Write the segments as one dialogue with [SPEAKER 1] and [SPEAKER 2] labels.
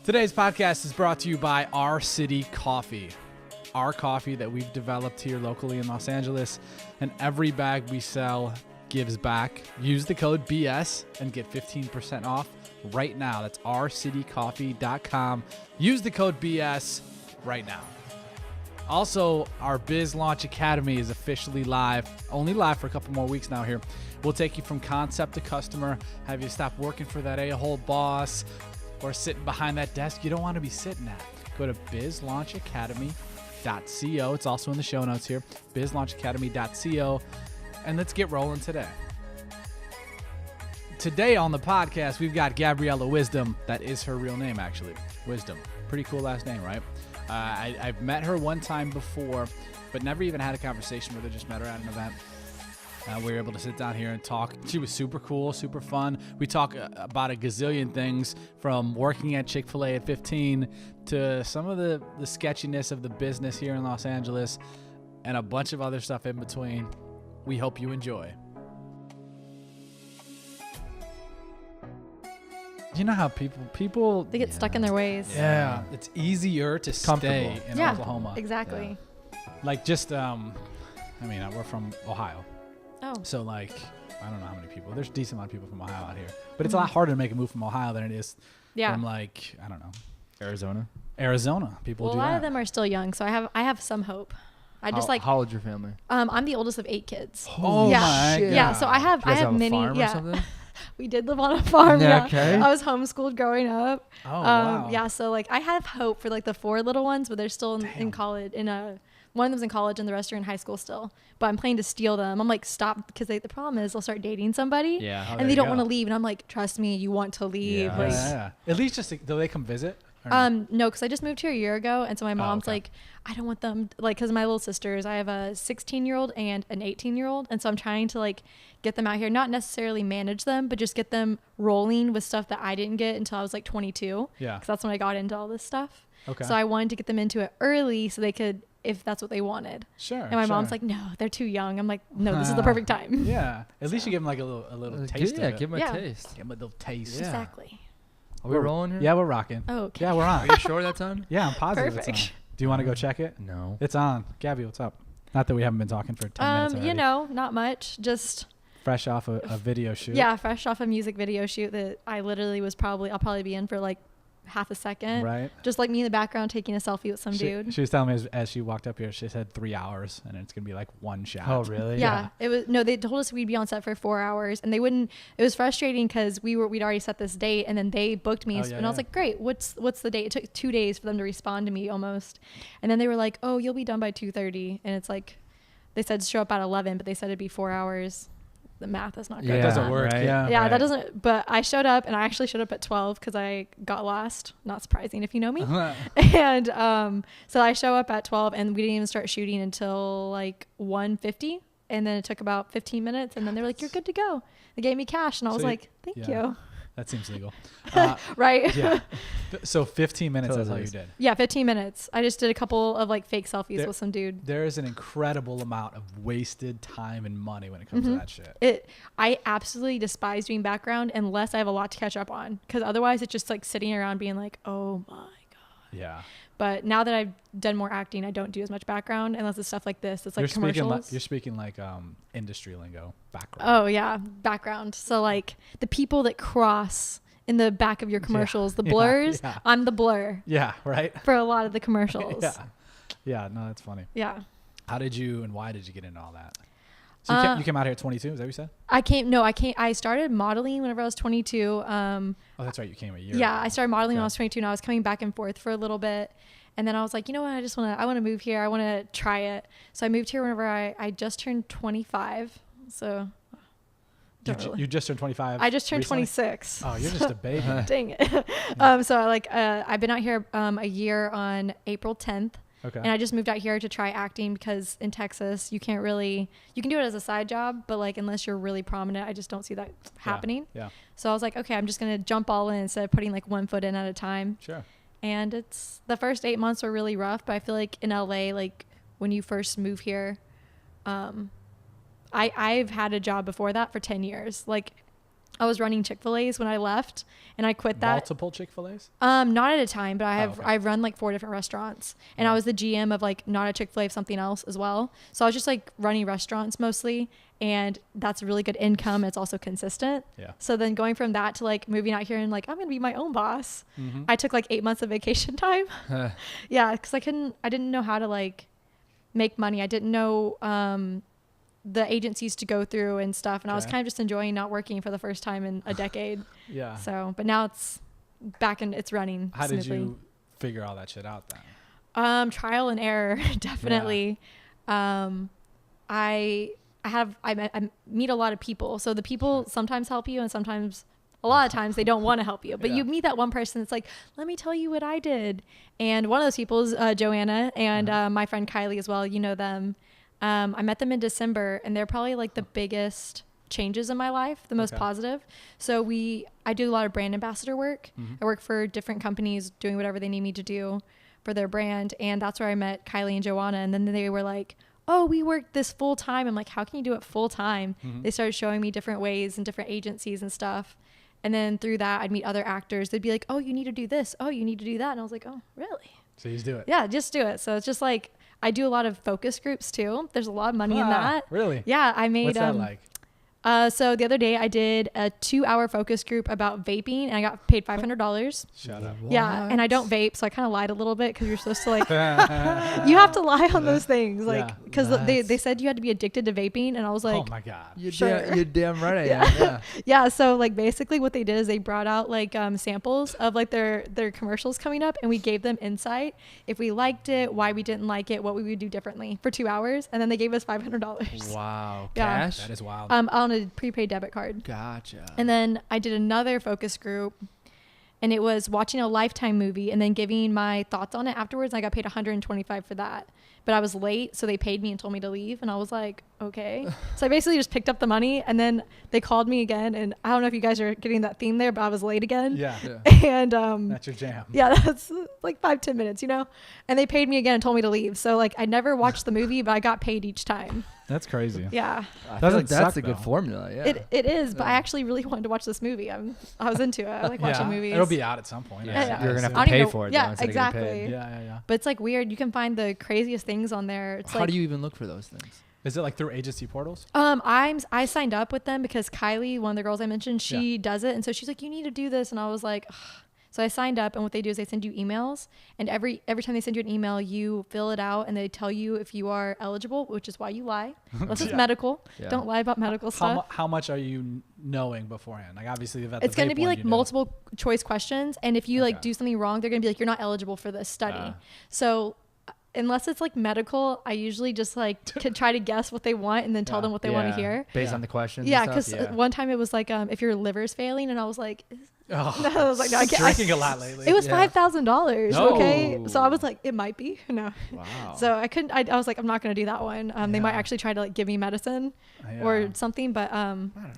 [SPEAKER 1] Today's podcast is brought to you by Our City Coffee. Our coffee that we've developed here locally in Los Angeles, and every bag we sell gives back. Use the code BS and get 15% off right now. That's ourcitycoffee.com. Use the code BS right now. Also, our Biz Launch Academy is officially live, only live for a couple more weeks now here. We'll take you from concept to customer, have you stop working for that a-hole boss or sitting behind that desk you don't want to be sitting at. Go to bizlaunchacademy.co. It's also in the show notes here, bizlaunchacademy.co, and let's get rolling today. Today on the podcast, we've got Gabriella Wisdom. That is her real name, actually. Wisdom. Pretty cool last name, right? I've met her one time before, but never even had a conversation with her, just met her at an event. We were able to sit down here and talk. She was super cool, super fun. We talk about a gazillion things, from working at Chick Fil A at 15 to some of the sketchiness of the business here in Los Angeles and a bunch of other stuff in between. We hope you enjoy. You know how people
[SPEAKER 2] they get stuck in their ways.
[SPEAKER 1] Yeah, it's easier to stay in Oklahoma.
[SPEAKER 2] Exactly.
[SPEAKER 1] Like just we're from Ohio.
[SPEAKER 2] Oh.
[SPEAKER 1] So like, I don't know how many people. There's a decent amount of people from Ohio out here, but it's a lot harder to make a move from Ohio than it is from like, I don't know,
[SPEAKER 3] Arizona.
[SPEAKER 1] People
[SPEAKER 2] Well,
[SPEAKER 1] do
[SPEAKER 2] a lot
[SPEAKER 1] that.
[SPEAKER 2] of them are still young, so I have some hope.
[SPEAKER 3] How old's your family?
[SPEAKER 2] I'm the oldest of 8 kids.
[SPEAKER 1] Oh
[SPEAKER 2] yeah.
[SPEAKER 1] my God.
[SPEAKER 2] Yeah, so I have
[SPEAKER 3] a
[SPEAKER 2] many.
[SPEAKER 3] farm or something?
[SPEAKER 2] We did live on a farm.
[SPEAKER 3] Yeah, okay.
[SPEAKER 2] I was homeschooled growing up.
[SPEAKER 1] Oh wow.
[SPEAKER 2] Yeah, so like I have hope for like the 4 little ones, but they're still in college. One of them's in college and the rest are in high school still. But I'm planning to steal them. I'm like, stop, because the problem is they'll start dating somebody.
[SPEAKER 3] Yeah.
[SPEAKER 2] And they don't want to leave. And I'm like, trust me, you want to leave.
[SPEAKER 3] Yeah.
[SPEAKER 2] Like,
[SPEAKER 1] Yeah. At least do they come visit?
[SPEAKER 2] No, because I just moved here a year ago, and so my mom's like, I don't want them, like, because my little sisters, I have a 16-year-old and an 18-year-old, and so I'm trying to like get them out here, not necessarily manage them, but just get them rolling with stuff that I didn't get until I was like 22.
[SPEAKER 1] Yeah.
[SPEAKER 2] Because that's when I got into all this stuff.
[SPEAKER 1] Okay.
[SPEAKER 2] So I wanted to get them into it early so they could, if that's what they wanted.
[SPEAKER 1] Sure.
[SPEAKER 2] And my mom's like, no, they're too young. I'm like, no, this is the perfect time.
[SPEAKER 1] Yeah. At least you give them like a little taste of it.
[SPEAKER 3] Give them a taste.
[SPEAKER 1] Give them a little taste.
[SPEAKER 3] Yeah.
[SPEAKER 2] Exactly.
[SPEAKER 3] Are we rolling here?
[SPEAKER 1] Yeah, we're rocking.
[SPEAKER 2] Oh, okay.
[SPEAKER 1] Yeah, we're on.
[SPEAKER 3] Are you sure that's on?
[SPEAKER 1] Yeah, I'm positive
[SPEAKER 2] Perfect.
[SPEAKER 1] it's on. Do you want to go check it?
[SPEAKER 3] No.
[SPEAKER 1] It's on. Gabby, what's up? Not that we haven't been talking for 10 minutes already.
[SPEAKER 2] Not much. Just
[SPEAKER 1] fresh off a video shoot.
[SPEAKER 2] Yeah, fresh off a music video shoot that I literally I'll probably be in for like half a second.
[SPEAKER 1] Right.
[SPEAKER 2] Just like me in the background taking a selfie with some dude.
[SPEAKER 1] She was telling me as she walked up here, she said 3 hours and it's going to be like one shot.
[SPEAKER 3] Oh, really?
[SPEAKER 2] Yeah. They told us we'd be on set for 4 hours, and it was frustrating because we'd already set this date, and then they booked me. And I was like, great, what's the date? It took 2 days for them to respond to me almost. And then they were like, oh, you'll be done by 2:30. And it's like, they said show up at 11, but they said it'd be 4 hours. The math is not good.
[SPEAKER 1] Yeah, it doesn't work.
[SPEAKER 3] Right?
[SPEAKER 1] Yeah.
[SPEAKER 2] Yeah, that doesn't. But I showed up, and I actually showed up at 12 because I got lost. Not surprising if you know me. And so I show up at 12, and we didn't even start shooting until like 1:50, and then it took about 15 minutes, and then they were like, "You're good to go." They gave me cash, and I was like, "Thank you."
[SPEAKER 1] That seems legal.
[SPEAKER 2] Right?
[SPEAKER 1] Yeah. So 15 minutes, that's all you did.
[SPEAKER 2] Yeah, 15 minutes. I just did a couple of like fake selfies with some dude.
[SPEAKER 1] There is an incredible amount of wasted time and money when it comes to that shit.
[SPEAKER 2] I absolutely despise doing background unless I have a lot to catch up on, because otherwise it's just like sitting around being like, oh my God.
[SPEAKER 1] Yeah.
[SPEAKER 2] But now that I've done more acting, I don't do as much background unless it's stuff like this. It's like commercials.
[SPEAKER 1] You're speaking like industry lingo, background.
[SPEAKER 2] Oh yeah, background. So like the people that cross in the back of your commercials, the blurs.
[SPEAKER 1] Yeah.
[SPEAKER 2] I'm the blur.
[SPEAKER 1] Yeah, right.
[SPEAKER 2] For a lot of the commercials.
[SPEAKER 1] Yeah. No, that's funny.
[SPEAKER 2] Yeah.
[SPEAKER 1] How did you and why did you get into all that? So you came out here at 22. Is that what you said?
[SPEAKER 2] I started modeling whenever I was 22.
[SPEAKER 1] Oh, that's right. You came a year.
[SPEAKER 2] Yeah,
[SPEAKER 1] ago.
[SPEAKER 2] I started modeling when I was 22, and I was coming back and forth for a little bit. And then I was like, you know what? I want to move here. I want to try it. So I moved here whenever I just turned 25. So
[SPEAKER 1] you just turned 25.
[SPEAKER 2] I just turned
[SPEAKER 1] recently?
[SPEAKER 2] 26.
[SPEAKER 1] Oh, you're just a baby.
[SPEAKER 2] Dang it. So I've been out here a year on April 10th.
[SPEAKER 1] Okay.
[SPEAKER 2] And I just moved out here to try acting because in Texas you can do it as a side job, but like unless you're really prominent, I just don't see that happening.
[SPEAKER 1] Yeah.
[SPEAKER 2] So I was like, okay, I'm just going to jump all in instead of putting like one foot in at a time.
[SPEAKER 1] Sure.
[SPEAKER 2] And it's the first 8 months were really rough, but I feel like in LA, like when you first move here, I've had a job before that for 10 years. Like I was running Chick Fil A's when I left, and I quit that.
[SPEAKER 1] Multiple Chick Fil A's?
[SPEAKER 2] Not at a time, but I've run like 4 different restaurants, and I was the GM of like not a Chick Fil A, something else as well. So I was just like running restaurants mostly, and that's really good income. It's also consistent.
[SPEAKER 1] Yeah.
[SPEAKER 2] So then going from that to like moving out here and like I'm gonna be my own boss. I took like 8 months of vacation time. Yeah, because I didn't know how to like make money. I didn't know the agencies to go through and stuff, and I was kind of just enjoying not working for the first time in a decade. Yeah. So, but now it's back and it's running.
[SPEAKER 1] How
[SPEAKER 2] smoothly.
[SPEAKER 1] did you figure all that shit out then?
[SPEAKER 2] Trial and error, definitely. Yeah. I meet a lot of people, so the people sometimes help you, and sometimes a lot of times they don't want to help you, but you meet that one person that's like, let me tell you what I did. And one of those people is Joanna and my friend Kylie as well. You know them. I met them in December, and they're probably like the biggest changes in my life, the most positive. So I do a lot of brand ambassador work. I work for different companies doing whatever they need me to do for their brand. And that's where I met Kylie and Joanna. And then they were like, oh, we work this full time. I'm like, how can you do it full time? They started showing me different ways and different agencies and stuff. And then through that, I'd meet other actors. They'd be like, oh, you need to do this. Oh, you need to do that. And I was like, oh, really?
[SPEAKER 1] So you just do it.
[SPEAKER 2] Yeah, just do it. So it's just like, I do a lot of focus groups too. There's a lot of money in that.
[SPEAKER 1] Really?
[SPEAKER 2] Yeah, I made.
[SPEAKER 1] What's that like?
[SPEAKER 2] So the other day I did a 2-hour focus group about vaping, and I got paid $500.
[SPEAKER 1] Shut up.
[SPEAKER 2] Yeah, and I don't vape, so I kind of lied a little bit because you're supposed to like, you have to lie on those things, like because they said you had to be addicted to vaping, and I was like,
[SPEAKER 1] oh my god,
[SPEAKER 3] you're
[SPEAKER 2] sure.
[SPEAKER 3] damn right I am. Yeah.
[SPEAKER 2] Yeah. So like basically what they did is they brought out like samples of like their commercials coming up, and we gave them insight if we liked it, why we didn't like it, what we would do differently for 2 hours, and then they gave us $500.
[SPEAKER 3] Wow.
[SPEAKER 2] Yeah.
[SPEAKER 3] Cash?
[SPEAKER 1] that is wild.
[SPEAKER 2] On a prepaid debit card.
[SPEAKER 3] Gotcha.
[SPEAKER 2] And then I did another focus group, and it was watching a Lifetime movie and then giving my thoughts on it afterwards. I got paid $125 for that, but I was late, so they paid me and told me to leave, and I was like, okay. So I basically just picked up the money, and then they called me again, and I don't know if you guys are getting that theme there, but I was late again.
[SPEAKER 1] Yeah.
[SPEAKER 2] And
[SPEAKER 1] that's your jam.
[SPEAKER 2] Yeah, that's like 5-10 minutes, and they paid me again and told me to leave. So like I never watched the movie, but I got paid each time.
[SPEAKER 1] That's crazy.
[SPEAKER 2] Yeah.
[SPEAKER 3] I feel like that's a good formula. Yeah.
[SPEAKER 2] It is, but I actually really wanted to watch this movie. I was into it. I like watching movies.
[SPEAKER 1] It'll be out at some point.
[SPEAKER 3] Yeah. You're gonna have to pay for it.
[SPEAKER 2] Yeah, exactly.
[SPEAKER 1] Yeah.
[SPEAKER 2] But it's like weird. You can find the craziest things on there. It's
[SPEAKER 3] How do you even look for those things?
[SPEAKER 1] Is it like through agency portals?
[SPEAKER 2] I signed up with them because Kylie, one of the girls I mentioned, she does it, and so she's like, you need to do this, and I was like, ugh. So I signed up, and what they do is they send you emails, and every time they send you an email, you fill it out, and they tell you if you are eligible, which is why you lie. Unless it's medical. Yeah. Don't lie about medical stuff.
[SPEAKER 1] How much are you knowing beforehand? Like obviously,
[SPEAKER 2] it's going to be like multiple choice questions, and if you like do something wrong, they're going to be like, you're not eligible for this study. So unless it's like medical, I usually just like try to guess what they want and then tell them what they want to hear
[SPEAKER 3] based on the questions.
[SPEAKER 2] Yeah, because one time it was like if your liver's failing, and I was like,
[SPEAKER 1] I was like, no, I can't. Drinking a lot lately.
[SPEAKER 2] It was $5,000. Okay, so I was like, it might be. No.
[SPEAKER 3] Wow.
[SPEAKER 2] So I couldn't. I was like, I'm not gonna do that one. They might actually try to like give me medicine or something, but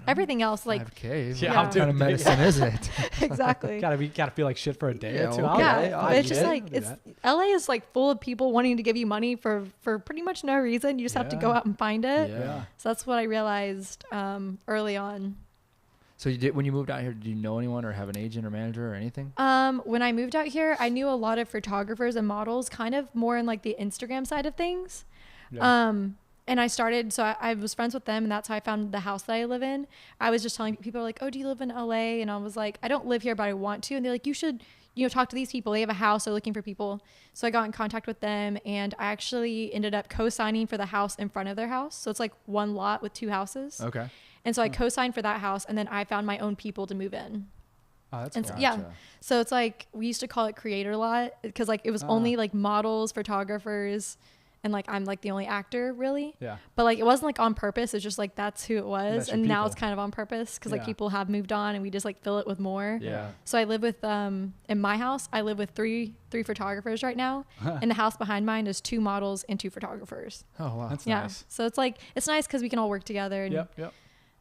[SPEAKER 2] everything else like.
[SPEAKER 3] 5K.
[SPEAKER 2] Yeah.
[SPEAKER 3] What kind of medicine is it?
[SPEAKER 2] Exactly.
[SPEAKER 1] Gotta feel like shit for a day or two.
[SPEAKER 2] But it's just like LA is like full of people wanting to give you money for pretty much no reason. You just have to go out and find it.
[SPEAKER 1] Yeah.
[SPEAKER 2] So that's what I realized early on.
[SPEAKER 3] So when you moved out here, did you know anyone or have an agent or manager or anything?
[SPEAKER 2] When I moved out here, I knew a lot of photographers and models, kind of more in like the Instagram side of things. Yeah. And I started, so I was friends with them, and that's how I found the house that I live in. I was just telling people like, oh, do you live in LA? And I was like, I don't live here, but I want to. And they're like, you should, talk to these people. They have a house. They're looking for people. So I got in contact with them, and I actually ended up co-signing for the house in front of their house. So it's like one lot with 2 houses.
[SPEAKER 3] Okay.
[SPEAKER 2] And so I co-signed for that house, and then I found my own people to move in.
[SPEAKER 1] Oh, that's
[SPEAKER 2] cool.
[SPEAKER 1] Gotcha.
[SPEAKER 2] Yeah. So it's like, we used to call it creator lot because like it was only like models, photographers, and like I'm like the only actor really. Yeah. But like it wasn't like on purpose. It's just like that's who it was. And now it's kind of on purpose because like people have moved on, and we just like fill it with more.
[SPEAKER 1] Yeah.
[SPEAKER 2] So I live with in my house, I live with three photographers right now. And the house behind mine is 2 models and 2 photographers.
[SPEAKER 3] Oh wow.
[SPEAKER 1] That's nice.
[SPEAKER 2] So it's like it's nice because we can all work together. And
[SPEAKER 1] Yep.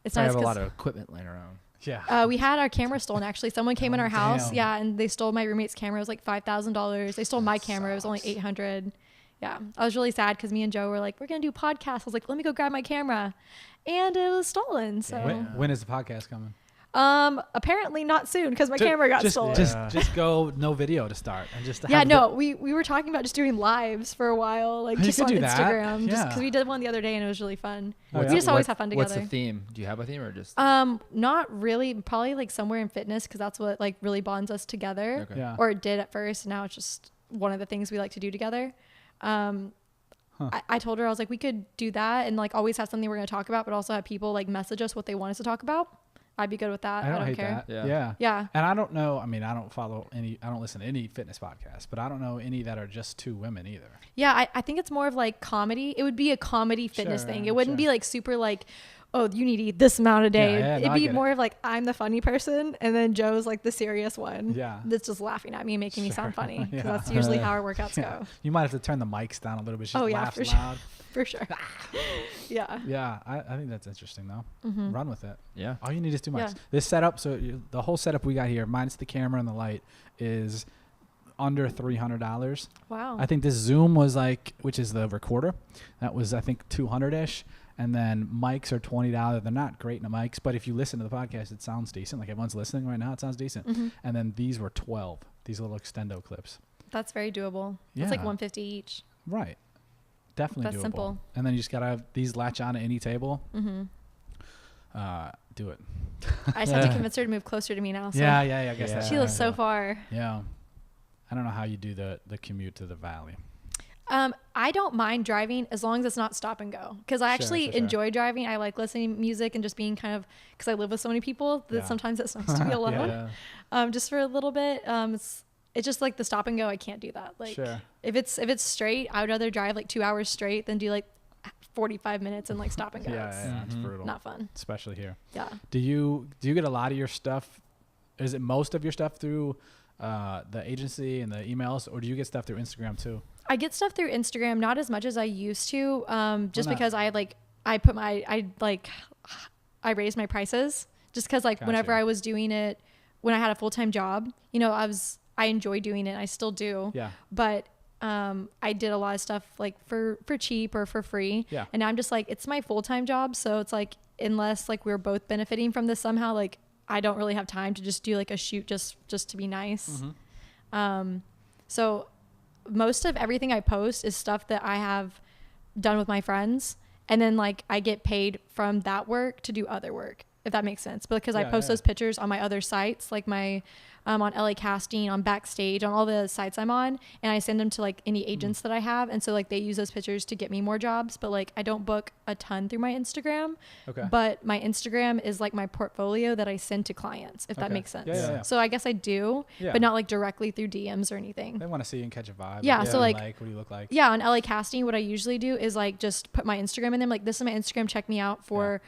[SPEAKER 2] It's nice.
[SPEAKER 3] I have a lot of equipment laying around.
[SPEAKER 2] Yeah. We had our camera stolen actually. Someone came in our house. Damn. Yeah, and they stole my roommate's camera. It was like $5,000. They stole my camera. It was only $800. Yeah. I was really sad because me and Joe were like, we're gonna do a podcast. I was like, let me go grab my camera, and it was stolen. So
[SPEAKER 1] when is the podcast coming?
[SPEAKER 2] Apparently not soon because my camera got stolen.
[SPEAKER 1] Just go no video to start and just
[SPEAKER 2] we were talking about just doing lives for a while, like just on Instagram, just because we did one the other day and it was really fun. We just always have fun together.
[SPEAKER 3] What's the theme? Do you have a theme or just?
[SPEAKER 2] Not really. Probably like somewhere in fitness because that's what like really bonds us together.
[SPEAKER 3] Okay. Yeah.
[SPEAKER 2] Or it did at first. Now it's just one of the things we like to do together. I told her, I was like, we could do that and like always have something we're going to talk about, but also have people like message us what they want us to talk about. I'd be good with that. I don't
[SPEAKER 1] hate
[SPEAKER 2] care.
[SPEAKER 1] That. Yeah. And I don't know. I mean, I don't listen to any fitness podcasts, but I don't know any that are just two women either.
[SPEAKER 2] Yeah. I think it's more of like comedy. It would be a comedy fitness thing. It wouldn't be like super like, oh, you need to eat this amount a day. It'd be more of like, I'm the funny person. And then Joe's like the serious one. Yeah. That's just laughing at me and making me sound funny. Because that's usually how our workouts go.
[SPEAKER 1] You might have to turn the mics down a little bit. She laughs
[SPEAKER 2] for
[SPEAKER 1] loud.
[SPEAKER 2] For sure. Yeah.
[SPEAKER 1] Yeah. I think that's interesting though. Mm-hmm. Run with it.
[SPEAKER 3] Yeah.
[SPEAKER 1] All you need is 2 mics. Yeah. This setup, the whole setup we got here, minus the camera and the light, is under $300.
[SPEAKER 2] Wow.
[SPEAKER 1] I think this Zoom was like, which is the recorder, that was I think 200-ish. And then mics are $20. They're not great in the mics, but if you listen to the podcast, it sounds decent. Like everyone's listening right now, it sounds decent. Mm-hmm. And then these were 12. These little extendo clips.
[SPEAKER 2] That's very doable. Yeah. It's like $150 each.
[SPEAKER 1] Right. Definitely
[SPEAKER 2] That's
[SPEAKER 1] doable.
[SPEAKER 2] Simple.
[SPEAKER 1] And then you just gotta have these latch on to any table.
[SPEAKER 2] Mm-hmm.
[SPEAKER 1] Do it.
[SPEAKER 2] I just have to convince her to move closer to me now. So.
[SPEAKER 1] Yeah. I guess that
[SPEAKER 2] she lives so far.
[SPEAKER 1] Yeah. I don't know how you do the commute to the valley.
[SPEAKER 2] I don't mind driving as long as it's not stop and go. Because I actually enjoy driving. I like listening to music and just being kind of, because I live with so many people that sometimes it's nice to be alone. Just for a little bit. It's just like the stop and go. I can't do that. Like if it's straight, I would rather drive like 2 hours straight than do like 45 minutes and like stop and go.
[SPEAKER 1] It's brutal.
[SPEAKER 2] Not fun.
[SPEAKER 1] Especially here.
[SPEAKER 2] Yeah.
[SPEAKER 1] Do you get a lot of your stuff? Is it most of your stuff through the agency and the emails, or do you get stuff through Instagram too?
[SPEAKER 2] I get stuff through Instagram, not as much as I used to, just because I raised my prices just because like whenever I was doing it, when I had a full-time job, you know, I enjoy doing it. I still do. Yeah. But I did a lot of stuff like for cheap or for free. Yeah. And now I'm just like, it's my full-time job. So it's like, unless like we're both benefiting from this somehow, like I don't really have time to just do like a shoot just to be nice. Mm-hmm. So most of everything I post is stuff that I have done with my friends. And then like I get paid from that work to do other work, if that makes sense. But because I post those pictures on my other sites, like my on LA Casting, on Backstage, on all the sites I'm on, and I send them to like any agents that I have. And so like they use those pictures to get me more jobs, but like I don't book a ton through my Instagram. Okay. But my Instagram is like my portfolio that I send to clients, if that makes sense. Yeah. So I guess I do, but not like directly through DMs or anything.
[SPEAKER 1] They want to see you and catch a vibe.
[SPEAKER 2] Yeah. So like,
[SPEAKER 1] what do you look like?
[SPEAKER 2] Yeah. On LA Casting, what I usually do is like just put my Instagram in them. Like, this is my Instagram, check me out for,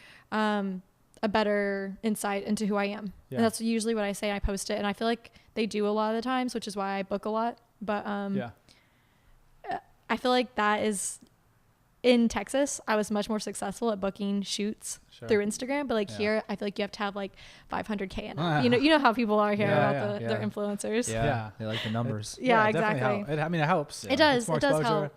[SPEAKER 2] a better insight into who I am. Yeah. And that's usually what I say. I post it, and I feel like they do a lot of the times, which is why I book a lot. But I feel like that is in Texas. I was much more successful at booking shoots through Instagram, but like here, I feel like you have to have like 500K in it. You know how people are here about their influencers.
[SPEAKER 3] Yeah, they like the numbers.
[SPEAKER 2] Exactly.
[SPEAKER 1] It helps.
[SPEAKER 2] It does. It does help.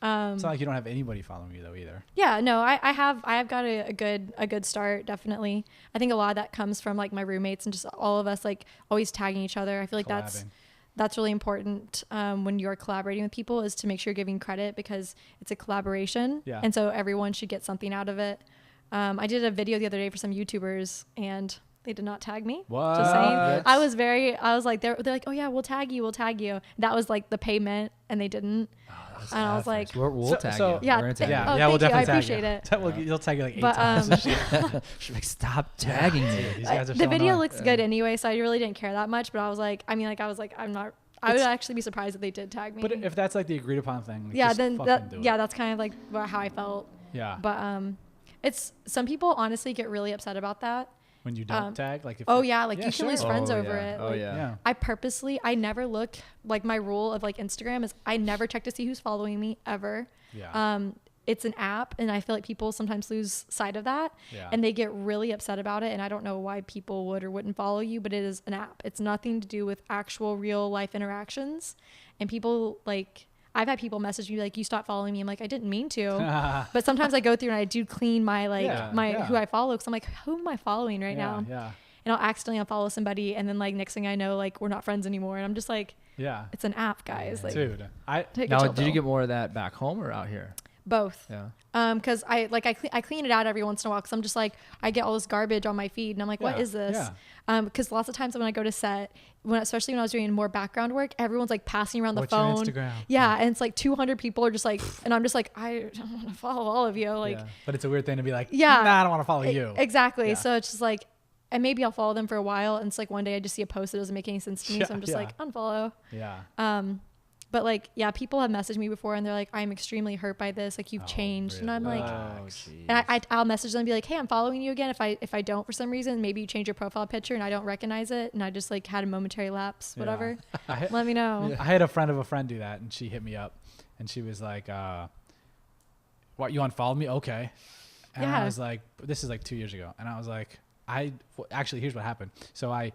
[SPEAKER 1] It's not like you don't have anybody following you though either.
[SPEAKER 2] Yeah, no, I have got a good start, definitely. I think a lot of that comes from like my roommates and just all of us like always tagging each other. I feel like that's really important when you're collaborating with people, is to make sure you're giving credit, because it's a collaboration. Yeah. And so everyone should get something out of it. I did a video the other day for some YouTubers, and they did not tag me.
[SPEAKER 1] What?
[SPEAKER 2] Just saying. I was like, they're like, oh yeah, we'll tag you. That was like the payment, and they didn't. And I was like,
[SPEAKER 3] we'll tag you.
[SPEAKER 2] Yeah,
[SPEAKER 3] we'll definitely
[SPEAKER 2] thank you. I appreciate it.
[SPEAKER 1] You'll tag you like 8 times.
[SPEAKER 3] She's like, stop tagging me.
[SPEAKER 2] The video looks good anyway, so I really didn't care that much. But I was like, I'm not. I would actually be surprised if they did tag me.
[SPEAKER 1] But if that's like the agreed upon thing,
[SPEAKER 2] then that's kind of like how I felt. Yeah. But it's, some people honestly get really upset about that.
[SPEAKER 1] When you don't tag, like if
[SPEAKER 2] you can lose friends over it.
[SPEAKER 3] Oh yeah.
[SPEAKER 2] I never look, like my rule of like Instagram is I never check to see who's following me ever. Yeah. It's an app, and I feel like people sometimes lose sight of that, and they get really upset about it. And I don't know why people would or wouldn't follow you, but it is an app. It's nothing to do with actual real life interactions. And people like, I've had people message me like, you stopped following me. I'm like, I didn't mean to. But sometimes I go through and I do clean my who I follow, because I'm like, who am I following right now? Yeah. and I'll accidentally unfollow somebody, and then like next thing I know, like we're not friends anymore, and I'm just like,
[SPEAKER 1] yeah,
[SPEAKER 2] it's an app, guys. Like,
[SPEAKER 1] dude,
[SPEAKER 3] did you get more of that back home or out here?
[SPEAKER 2] Both.
[SPEAKER 3] Yeah.
[SPEAKER 2] Because I clean it out every once in a while, because I'm just like, I get all this garbage on my feed, and I'm like, what is this? Because lots of times when I go to set, especially when I was doing more background work, everyone's like passing around the phone.
[SPEAKER 1] What's your Instagram?
[SPEAKER 2] Yeah, and it's like 200 people are just like, and I'm just like, I don't want to follow all of you. Like,
[SPEAKER 1] but it's a weird thing to be like,
[SPEAKER 2] yeah,
[SPEAKER 1] nah, I don't want to follow you.
[SPEAKER 2] Exactly.
[SPEAKER 1] Yeah.
[SPEAKER 2] So it's just like, and maybe I'll follow them for a while, and it's like one day I just see a post that doesn't make any sense to me, so I'm just like, unfollow.
[SPEAKER 1] Yeah.
[SPEAKER 2] But like, yeah, people have messaged me before, and they're like, I'm extremely hurt by this. Like, you've changed.
[SPEAKER 1] Really?
[SPEAKER 2] And I'm like, and I'll message them and be like, hey, I'm following you again. If I don't for some reason, maybe you change your profile picture and I don't recognize it, and I just like had a momentary lapse, whatever. Let me know.
[SPEAKER 1] I had a friend of a friend do that, and she hit me up, and she was like, what, you unfollowed me? Okay. And I was like, this is like 2 years ago. And I was like, actually, here's what happened. So I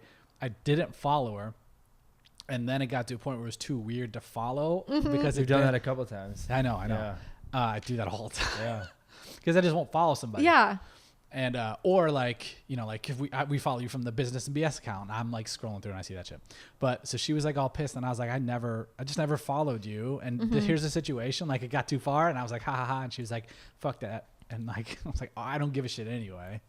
[SPEAKER 1] didn't follow her. And then it got to a point where it was too weird to follow because
[SPEAKER 3] you've done that a couple of times.
[SPEAKER 1] I know.
[SPEAKER 3] Yeah.
[SPEAKER 1] I do that all the time.
[SPEAKER 3] Yeah.
[SPEAKER 1] Because I just won't follow somebody.
[SPEAKER 2] Yeah.
[SPEAKER 1] And or like, you know, like if we follow you from the business and BS account, I'm like scrolling through and I see that shit. But so she was like all pissed, and I was like, I just never followed you. And here's the situation. Like, it got too far, and I was like, ha ha ha. And she was like, fuck that. And like, I was like, oh, I don't give a shit anyway.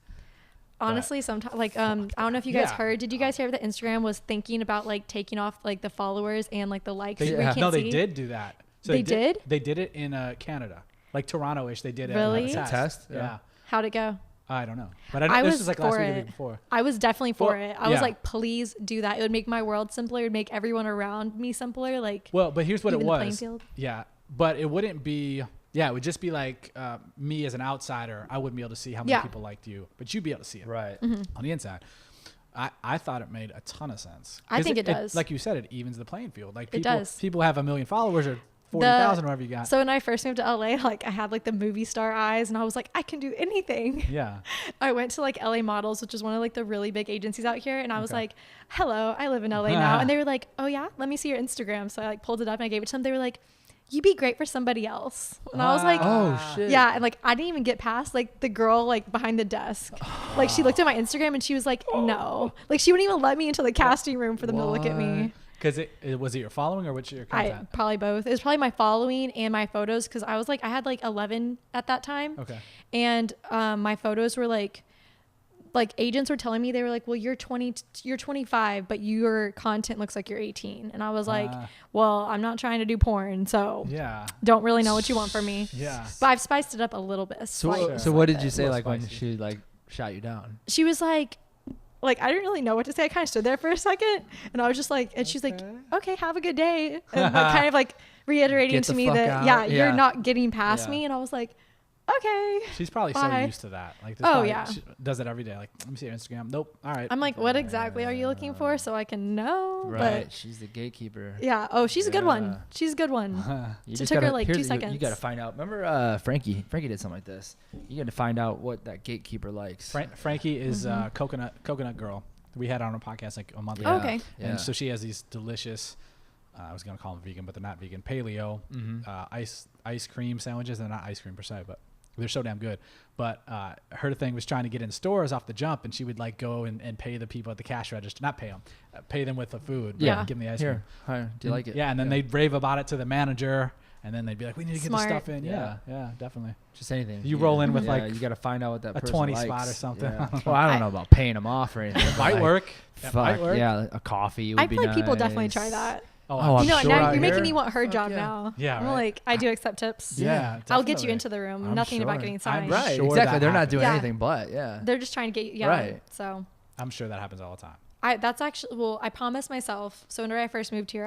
[SPEAKER 2] Honestly, sometimes like I don't know if you guys heard. Did you guys hear that Instagram was thinking about like taking off like the followers and like the likes?
[SPEAKER 1] They did do that. So
[SPEAKER 2] they did.
[SPEAKER 1] They did it in Canada, like Toronto-ish. They did it.
[SPEAKER 2] Really?
[SPEAKER 1] A test. Yeah.
[SPEAKER 2] How'd it go?
[SPEAKER 1] I don't know, but this was like last week or week before.
[SPEAKER 2] I was definitely for it. I was like, please do that. It would make my world simpler. It would make everyone around me simpler. Like,
[SPEAKER 1] well, but here's what it was.
[SPEAKER 2] Yeah,
[SPEAKER 1] but it wouldn't be. Yeah, it would just be like me as an outsider. I wouldn't be able to see how many people liked you, but you'd be able to see it on the inside. I thought it made a ton of sense.
[SPEAKER 2] I think it does.
[SPEAKER 1] Like you said, it evens the playing field. Like
[SPEAKER 2] it does.
[SPEAKER 1] People have 1 million followers or 40,000, whatever you got.
[SPEAKER 2] So when I first moved to LA, like I had like the movie star eyes, and I was like, I can do anything.
[SPEAKER 1] Yeah.
[SPEAKER 2] I went to like LA Models, which is one of like the really big agencies out here, and I was like, hello, I live in LA now. And they were like, oh yeah, let me see your Instagram. So I like pulled it up and I gave it to them. They were like, you'd be great for somebody else. And I was like,
[SPEAKER 3] oh shit.
[SPEAKER 2] Yeah. And like, I didn't even get past like the girl like behind the desk. Like she looked at my Instagram and she was like, no, like she wouldn't even let me into the casting room for them to look at me.
[SPEAKER 1] Because was it your following or what's your content?
[SPEAKER 2] Probably both. It was probably my following and my photos. Cause I was like, I had like 11 at that time.
[SPEAKER 1] Okay.
[SPEAKER 2] And my photos were like agents were telling me, they were like, well, you're 25, but your content looks like you're 18. And I was like, well, I'm not trying to do porn. So don't really know what you want from me.
[SPEAKER 1] Yeah.
[SPEAKER 2] But I've spiced it up a little bit.
[SPEAKER 3] So what did you say? Like when she like shot you down?
[SPEAKER 2] She was like, I didn't really know what to say. I kind of stood there for a second and I was just like, and she's like, okay, have a good day. And like, kind of like reiterating to me that, you're not getting past me. And I was like, okay.
[SPEAKER 1] She's probably so used to that. Like, she does it every day. Like, let me see your Instagram. Nope. All right.
[SPEAKER 2] I'm like, what exactly are you looking for so I can know?
[SPEAKER 3] Right.
[SPEAKER 2] But
[SPEAKER 3] she's the gatekeeper.
[SPEAKER 2] Yeah. Oh, she's a good one. She's a good one. It took her like 2 seconds.
[SPEAKER 3] You got to find out. Remember Frankie? Frankie did something like this. You got to find out what that gatekeeper likes.
[SPEAKER 1] Frankie is coconut girl. We had her on a podcast like a month ago.
[SPEAKER 2] Oh, okay.
[SPEAKER 1] And so she has these delicious, I was going to call them vegan, but they're not vegan, paleo ice cream sandwiches. They're not ice cream per se, but they're so damn good. But her thing was trying to get in stores off the jump, and she would like go and pay the people at the cash register, not pay them, pay them with the food.
[SPEAKER 2] Yeah.
[SPEAKER 1] Give them the ice cream.
[SPEAKER 3] Here, do you like it?
[SPEAKER 1] Yeah. And then they'd rave about it to the manager, and then they'd be like, we need to get this stuff in.
[SPEAKER 3] Yeah,
[SPEAKER 1] definitely.
[SPEAKER 3] Just anything.
[SPEAKER 1] You roll in with like,
[SPEAKER 3] you got to find out what that
[SPEAKER 1] a
[SPEAKER 3] person
[SPEAKER 1] 20
[SPEAKER 3] likes.
[SPEAKER 1] spot or something.
[SPEAKER 3] Yeah. Well, I don't know about paying them off or anything.
[SPEAKER 1] It might work.
[SPEAKER 3] Fuck, yeah, a coffee would be nice.
[SPEAKER 2] I feel like people definitely try that.
[SPEAKER 3] Oh,
[SPEAKER 2] you know,
[SPEAKER 3] sure
[SPEAKER 2] now you're making me want her job now.
[SPEAKER 1] Yeah,
[SPEAKER 2] I'm like, I do accept tips.
[SPEAKER 1] Yeah,
[SPEAKER 2] I'll get you into the room. Nothing about getting signed.
[SPEAKER 3] Right,
[SPEAKER 1] sure
[SPEAKER 3] exactly. They're not doing anything but,
[SPEAKER 2] They're just trying to get you. Yeah,
[SPEAKER 3] right.
[SPEAKER 2] So
[SPEAKER 1] I'm sure that happens all the time.
[SPEAKER 2] That's actually, well, I promised myself. So whenever I first moved here,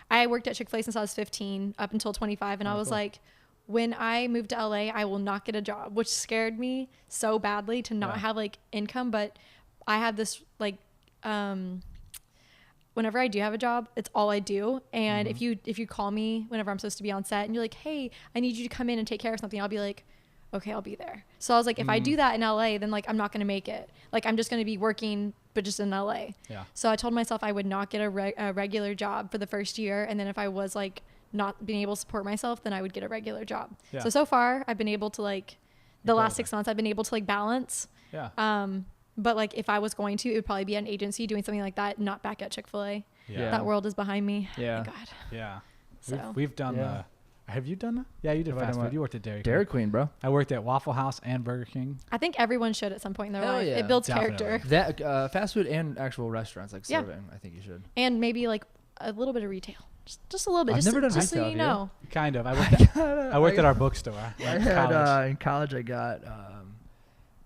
[SPEAKER 2] I worked at Chick Fil A since I was 15 up until 25. And I was like, when I moved to LA, I will not get a job, which scared me so badly to not have like income. But I have this like, whenever I do have a job, it's all I do. And if you call me whenever I'm supposed to be on set and you're like, hey, I need you to come in and take care of something, I'll be like, okay, I'll be there. So I was like, if I do that in LA, then like, I'm not going to make it. Like, I'm just going to be working, but just in LA. Yeah. So I told myself I would not get a regular job for the first year. And then if I was like not being able to support myself, then I would get a regular job. Yeah. So far I've been able to like, the last 6 months I've been able to like balance.
[SPEAKER 1] Yeah.
[SPEAKER 2] But like if I was going to, it would probably be an agency doing something like that, not back at Chick Fil A.
[SPEAKER 1] Yeah.
[SPEAKER 2] That world is behind me.
[SPEAKER 3] Yeah.
[SPEAKER 2] Oh my God.
[SPEAKER 1] Yeah.
[SPEAKER 2] So
[SPEAKER 1] We've done the. Have you done that? Yeah, you did
[SPEAKER 3] Have I
[SPEAKER 1] fast
[SPEAKER 3] done
[SPEAKER 1] food.
[SPEAKER 3] what?
[SPEAKER 1] You worked at Dairy
[SPEAKER 3] Dairy Queen, bro.
[SPEAKER 1] I worked at Waffle House and Burger King.
[SPEAKER 2] I think everyone should at some point in their
[SPEAKER 3] Hell
[SPEAKER 2] life.
[SPEAKER 3] yeah.
[SPEAKER 2] It builds
[SPEAKER 1] Definitely.
[SPEAKER 2] character.
[SPEAKER 3] That fast food and actual restaurants like
[SPEAKER 2] Yeah.
[SPEAKER 3] serving. I think you should.
[SPEAKER 2] And maybe like a little bit of retail. Just a little bit.
[SPEAKER 3] I've
[SPEAKER 2] just
[SPEAKER 3] never done
[SPEAKER 2] just so
[SPEAKER 3] retail,
[SPEAKER 2] you
[SPEAKER 3] dude.
[SPEAKER 2] know.
[SPEAKER 1] Kind of. I worked at our bookstore.
[SPEAKER 3] I
[SPEAKER 1] in
[SPEAKER 3] had
[SPEAKER 1] college.
[SPEAKER 3] in college. I got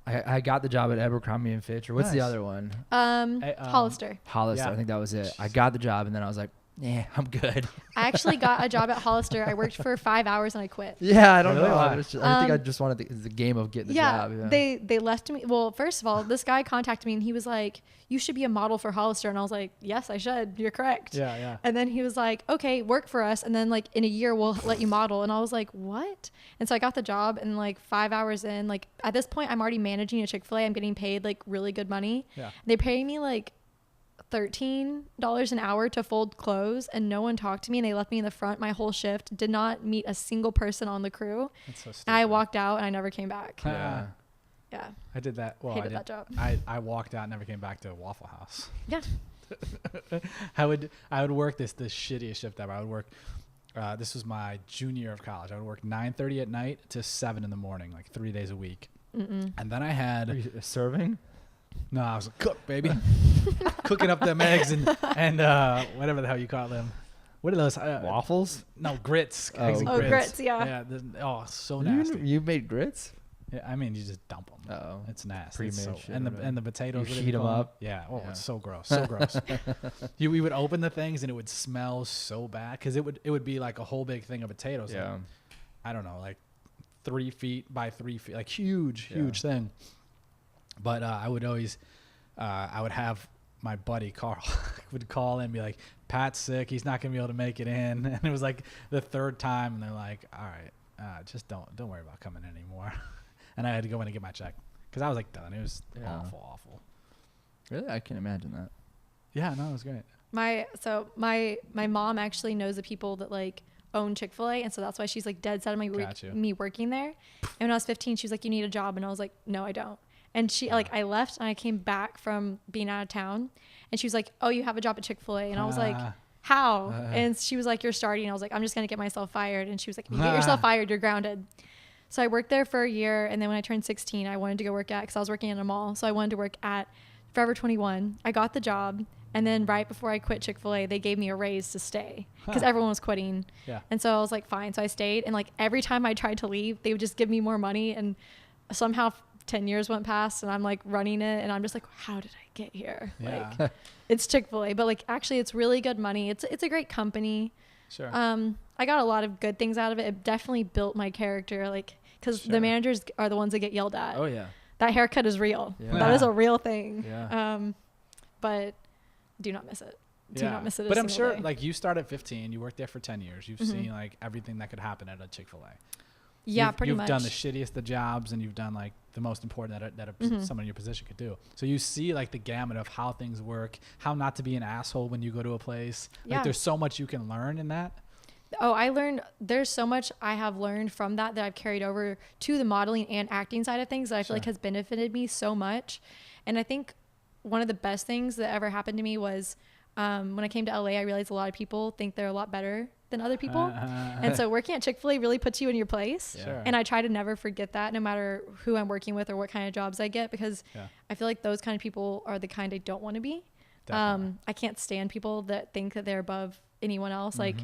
[SPEAKER 3] I got the job at Abercrombie and Fitch. Or what's the
[SPEAKER 1] Nice.
[SPEAKER 3] other one?
[SPEAKER 2] Hollister.
[SPEAKER 3] Hollister.
[SPEAKER 1] Yeah.
[SPEAKER 3] I think that was it. I got the job and then I was like, yeah, I'm good.
[SPEAKER 2] I actually got a job at Hollister. I worked for 5 hours and I quit.
[SPEAKER 3] Yeah, I don't
[SPEAKER 1] Really?
[SPEAKER 3] know.
[SPEAKER 1] Why?
[SPEAKER 3] I think I just wanted the game of getting the job. Yeah.
[SPEAKER 2] They left me. Well, first of all, this guy contacted me and he was like, "You should be a model for Hollister." And I was like, "Yes, I should. You're correct."
[SPEAKER 1] Yeah, yeah.
[SPEAKER 2] And then he was like, "Okay, work for us, and then like in a year we'll let you model." And I was like, "What?" And so I got the job, and like 5 hours in, like at this point I'm already managing a Chick Fil A. I'm getting paid like really good money.
[SPEAKER 1] Yeah.
[SPEAKER 2] They pay me like $13 an hour to fold clothes, and no one talked to me, and they left me in the front my whole shift. Did not meet a single person on the crew.
[SPEAKER 1] That's so stupid.
[SPEAKER 2] And I walked out and I never came back.
[SPEAKER 3] Yeah.
[SPEAKER 2] Yeah.
[SPEAKER 1] I did that. Well,
[SPEAKER 2] Hated
[SPEAKER 1] I
[SPEAKER 2] that job.
[SPEAKER 1] I walked out and never came back to Waffle House.
[SPEAKER 2] Yeah.
[SPEAKER 1] I would work the shittiest shift ever. I would work. This was my junior year of college. I would work 9:30 at night to 7 in the morning, like 3 days a week.
[SPEAKER 2] Mm-mm.
[SPEAKER 1] And then I
[SPEAKER 3] Are
[SPEAKER 1] had
[SPEAKER 3] you serving?
[SPEAKER 1] no, I was a cook, baby, cooking up them eggs and whatever the hell you call them. What are those?
[SPEAKER 3] Waffles?
[SPEAKER 1] No, grits. Eggs and
[SPEAKER 3] Oh,
[SPEAKER 1] grits.
[SPEAKER 2] grits, yeah.
[SPEAKER 1] Yeah. So nasty.
[SPEAKER 3] You made grits?
[SPEAKER 1] Yeah, I mean, you just dump them.
[SPEAKER 3] Oh.
[SPEAKER 1] It's nasty.
[SPEAKER 3] Pre-made
[SPEAKER 1] It's so,
[SPEAKER 3] shit,
[SPEAKER 1] and the
[SPEAKER 3] right?
[SPEAKER 1] and the potatoes.
[SPEAKER 3] You
[SPEAKER 1] what do
[SPEAKER 3] heat
[SPEAKER 1] they
[SPEAKER 3] 'em
[SPEAKER 1] call
[SPEAKER 3] up?
[SPEAKER 1] Yeah. Oh,
[SPEAKER 3] Yeah.
[SPEAKER 1] it's so gross. So gross. We would open the things and it would smell so bad because it would be like a whole big thing of potatoes.
[SPEAKER 3] Yeah.
[SPEAKER 1] Like, I don't know, like 3 feet by 3 feet, like huge thing. But I would always, I would have my buddy Carl would call in and be like, "Pat's sick. He's not gonna be able to make it in." And it was like the third time, and they're like, "All right, just don't worry about coming in anymore." And I had to go in and get my check because I was like done. It was awful.
[SPEAKER 3] Really? I can't imagine that.
[SPEAKER 1] Yeah, no, it was great.
[SPEAKER 2] My mom actually knows the people that like own Chick Fil A, and so that's why she's like dead set on me working there. And when I was 15, she was like, "You need a job," and I was like, "No, I don't." And she like I left and I came back from being out of town, and she was like, "Oh, you have a job at Chick Fil A," and I was like, "How?" And she was like, "You're starting." And I was like, "I'm just gonna get myself fired." And she was like, "If you get yourself fired, you're grounded." So I worked there for a year, and then when I turned 16, I wanted to go work at, because I was working in a mall, so I wanted to work at Forever 21. I got the job, and then right before I quit Chick Fil A, they gave me a raise to stay because everyone was quitting.
[SPEAKER 1] Yeah.
[SPEAKER 2] And so I was like, fine. So I stayed, and like every time I tried to leave, they would just give me more money, and somehow 10 years went past, and I'm like running it, and I'm just like, how did I get here?
[SPEAKER 1] Yeah.
[SPEAKER 2] Like, it's Chick Fil A, but like actually, it's really good money. It's a great company.
[SPEAKER 1] Sure.
[SPEAKER 2] I got a lot of good things out of it. It definitely built my character, like, because the managers are the ones that get yelled at.
[SPEAKER 3] Oh, yeah.
[SPEAKER 2] That haircut is real.
[SPEAKER 3] Yeah.
[SPEAKER 2] That is a real thing.
[SPEAKER 3] Yeah.
[SPEAKER 2] But do not miss it. Do not miss it.
[SPEAKER 1] But I'm
[SPEAKER 2] single
[SPEAKER 1] sure,
[SPEAKER 2] day.
[SPEAKER 1] like, you started at 15, you worked there for 10 years. You've seen like everything that could happen at a Chick Fil A.
[SPEAKER 2] Yeah, pretty much.
[SPEAKER 1] You've done the shittiest of jobs, and you've done like the most important that someone in your position could do. So you see like the gamut of how things work, how not to be an asshole when you go to a place.
[SPEAKER 2] Yeah.
[SPEAKER 1] Like, there's so much you can learn in that.
[SPEAKER 2] Oh, there's so much I have learned from that I've carried over to the modeling and acting side of things that I feel like has benefited me so much. And I think one of the best things that ever happened to me was when I came to LA, I realized a lot of people think they're a lot better than other people. And so working at Chick Fil A really puts you in your place.
[SPEAKER 1] Sure.
[SPEAKER 2] And I try to never forget that, no matter who I'm working with or what kind of jobs I get, because I feel like those kind of people are the kind I don't want to be. I can't stand people that think that they're above anyone else. Like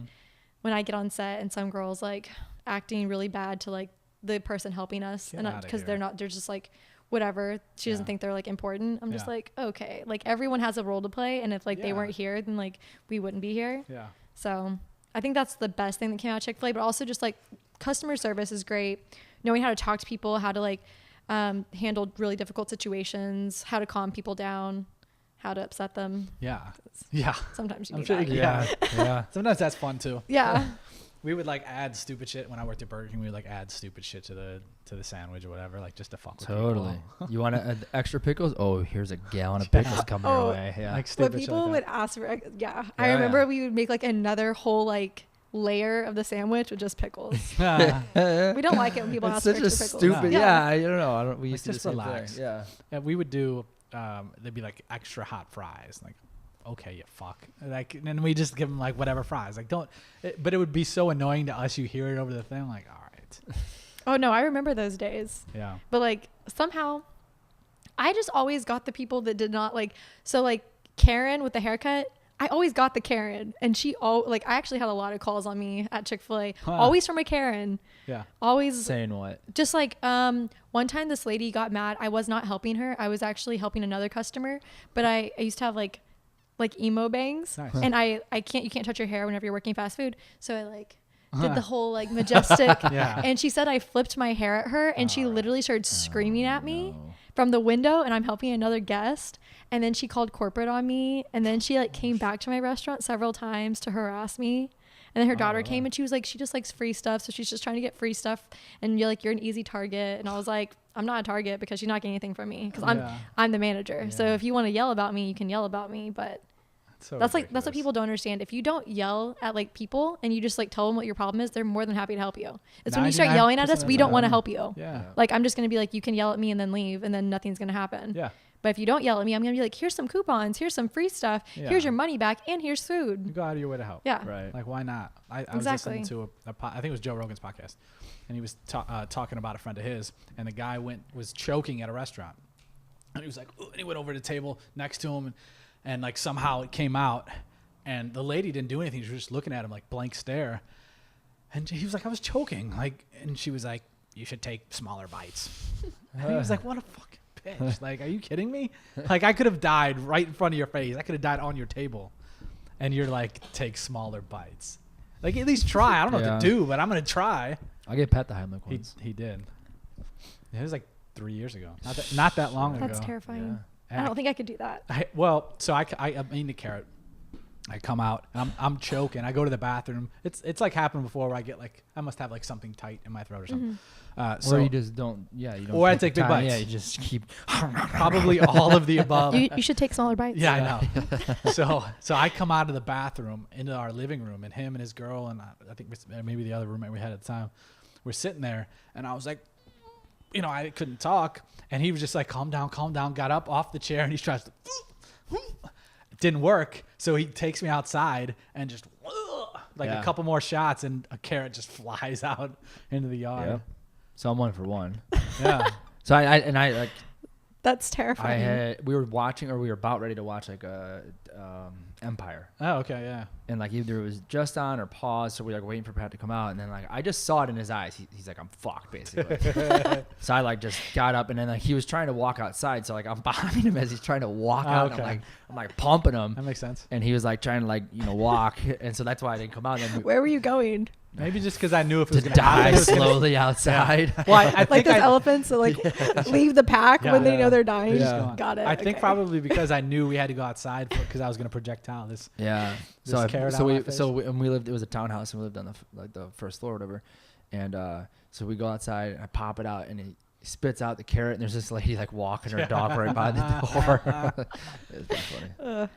[SPEAKER 2] when I get on set and some girls like acting really bad to like the person helping us,
[SPEAKER 1] Get
[SPEAKER 2] and because they're just like, whatever, she doesn't think they're like important. I'm just like, okay, like everyone has a role to play, and if like they weren't here, then like we wouldn't be here.
[SPEAKER 1] Yeah.
[SPEAKER 2] So I think that's the best thing that came out of Chick Fil A, but also just like customer service is great. Knowing how to talk to people, how to like handle really difficult situations, how to calm people down, how to upset them.
[SPEAKER 1] Yeah. Yeah.
[SPEAKER 2] Sometimes you
[SPEAKER 1] I'm
[SPEAKER 2] need
[SPEAKER 1] sure.
[SPEAKER 2] that.
[SPEAKER 3] Yeah.
[SPEAKER 1] Sometimes that's fun too.
[SPEAKER 2] Yeah.
[SPEAKER 1] We would like add stupid shit when I worked at Burger King. We would like add stupid shit to the sandwich or whatever, like just to fuck with
[SPEAKER 3] Totally.
[SPEAKER 1] people.
[SPEAKER 3] You want to add extra pickles? Oh, here's a gallon of pickles coming your way. Yeah.
[SPEAKER 1] Like
[SPEAKER 2] But
[SPEAKER 1] stupid shit
[SPEAKER 2] people
[SPEAKER 1] like
[SPEAKER 2] would
[SPEAKER 1] that.
[SPEAKER 2] ask for, I remember we would make like another whole like layer of the sandwich with just pickles. We don't like it when people
[SPEAKER 3] It's
[SPEAKER 2] ask for
[SPEAKER 3] such a
[SPEAKER 2] extra pickles.
[SPEAKER 3] stupid.
[SPEAKER 1] No.
[SPEAKER 3] Yeah. I don't know. We
[SPEAKER 1] Like,
[SPEAKER 3] used to
[SPEAKER 1] just
[SPEAKER 3] do the same
[SPEAKER 1] relax.
[SPEAKER 3] thing. Yeah.
[SPEAKER 1] Yeah, we would do they'd be like extra hot fries. Like, okay, you fuck. Like, and then we just give them like whatever fries. Like, but it would be so annoying to us. You hear it over the thing. Like, all right.
[SPEAKER 2] Oh no, I remember those days.
[SPEAKER 1] Yeah.
[SPEAKER 2] But like somehow, I just always got the people that did not like. So like Karen with the haircut. I always got the Karen, and I actually had a lot of calls on me at Chick Fil A, always from a Karen.
[SPEAKER 1] Yeah.
[SPEAKER 3] Always saying what?
[SPEAKER 2] Just like one time this lady got mad. I was not helping her. I was actually helping another customer, but I used to have like emo bangs,
[SPEAKER 1] Nice.
[SPEAKER 2] and you can't touch your hair whenever you're working fast food. So I did the whole like majestic,
[SPEAKER 1] Yeah.
[SPEAKER 2] and she said I flipped my hair at her, and she literally started screaming at me from the window, and I'm helping another guest. And then she called corporate on me, and then she like came back to my restaurant several times to harass me. And then her daughter came, and she was like, she just likes free stuff, so she's just trying to get free stuff. And you're an easy target. And I was like, I'm not a target because she's not getting anything from me because I'm the manager.
[SPEAKER 1] Yeah.
[SPEAKER 2] So if you want to yell about me, you can yell about me. But that's what people don't understand. If you don't yell at like people and you just like tell them what your problem is, they're more than happy to help you. It's when you start yelling at us, we don't want to help you.
[SPEAKER 1] Yeah.
[SPEAKER 2] Like I'm just gonna be like, you can yell at me and then leave, and then nothing's gonna happen.
[SPEAKER 1] Yeah.
[SPEAKER 2] But if you don't yell at me, I'm going to be like, here's some coupons, here's some free stuff, here's your money back, and here's food.
[SPEAKER 1] You go out of your way to help.
[SPEAKER 2] Yeah.
[SPEAKER 3] Right.
[SPEAKER 1] Like, why not? I was listening to I think it was Joe Rogan's podcast, and he was talking about a friend of his, and the guy was choking at a restaurant. And he was like, ooh, and he went over to the table next to him, and like somehow it came out, and the lady didn't do anything. She was just looking at him like blank stare. And he was like, I was choking. Like, and she was like, you should take smaller bites. And he was like, what a fucking bitch. Like, are you kidding me? Like, I could have died right in front of your face. I could have died on your table. And you're like, take smaller bites. Like, at least try. I don't know what to do, but I'm going to try.
[SPEAKER 3] I get Pat the Heimlich once.
[SPEAKER 1] He did. It was like 3 years ago. Not that long ago.
[SPEAKER 2] That's terrifying.
[SPEAKER 1] Yeah.
[SPEAKER 2] I don't think I could do that.
[SPEAKER 1] I eat the carrot. I come out and I'm choking. I go to the bathroom. It's like happened before where I get like, I must have like something tight in my throat or something.
[SPEAKER 3] Or you just don't. Yeah, you don't.
[SPEAKER 1] Or I take big bites.
[SPEAKER 3] Yeah, you just keep.
[SPEAKER 1] Probably all of the above.
[SPEAKER 2] You should take smaller bites.
[SPEAKER 1] Yeah, I know. So I come out of the bathroom into our living room, and him and his girl and I think maybe the other roommate we had at the time, we're sitting there, and I was like, I couldn't talk, and he was just like, calm down, got up off the chair, and he tries to. It didn't work, so he takes me outside and just a couple more shots, and a carrot just flies out into the yard.
[SPEAKER 3] Yep. So I'm 1 for 1.
[SPEAKER 1] Yeah.
[SPEAKER 3] So I
[SPEAKER 2] That's terrifying.
[SPEAKER 3] we were watching, or we were about ready to watch like Empire.
[SPEAKER 1] Oh, okay, yeah.
[SPEAKER 3] And like either it was just on or paused, so we were like waiting for Pat to come out, and then like I just saw it in his eyes. He's like, I'm fucked, basically. So I like just got up, and then like he was trying to walk outside, so like I'm behind him as he's trying to walk out.
[SPEAKER 1] Okay.
[SPEAKER 3] And I'm like pumping him.
[SPEAKER 1] That makes sense.
[SPEAKER 3] And he was like trying to walk, and so that's why I didn't come out. And then
[SPEAKER 2] Where were you going?
[SPEAKER 1] Maybe just because I knew if it was
[SPEAKER 3] to
[SPEAKER 1] going to happen.
[SPEAKER 3] die slowly outside.
[SPEAKER 1] Yeah. Well, I
[SPEAKER 2] Like
[SPEAKER 1] think
[SPEAKER 2] those elephants that like leave the pack when they know they're dying.
[SPEAKER 3] Yeah.
[SPEAKER 2] Got it.
[SPEAKER 1] I think
[SPEAKER 2] Okay.
[SPEAKER 1] probably because I knew we had to go outside because I was going to projectile this.
[SPEAKER 3] Yeah.
[SPEAKER 1] This carrot on my face.
[SPEAKER 3] We lived. It was a townhouse, and we lived on the first floor or whatever. And so we go outside, and I pop it out, and he spits out the carrot, and there's this lady like walking her dog right by the door. It was pretty funny.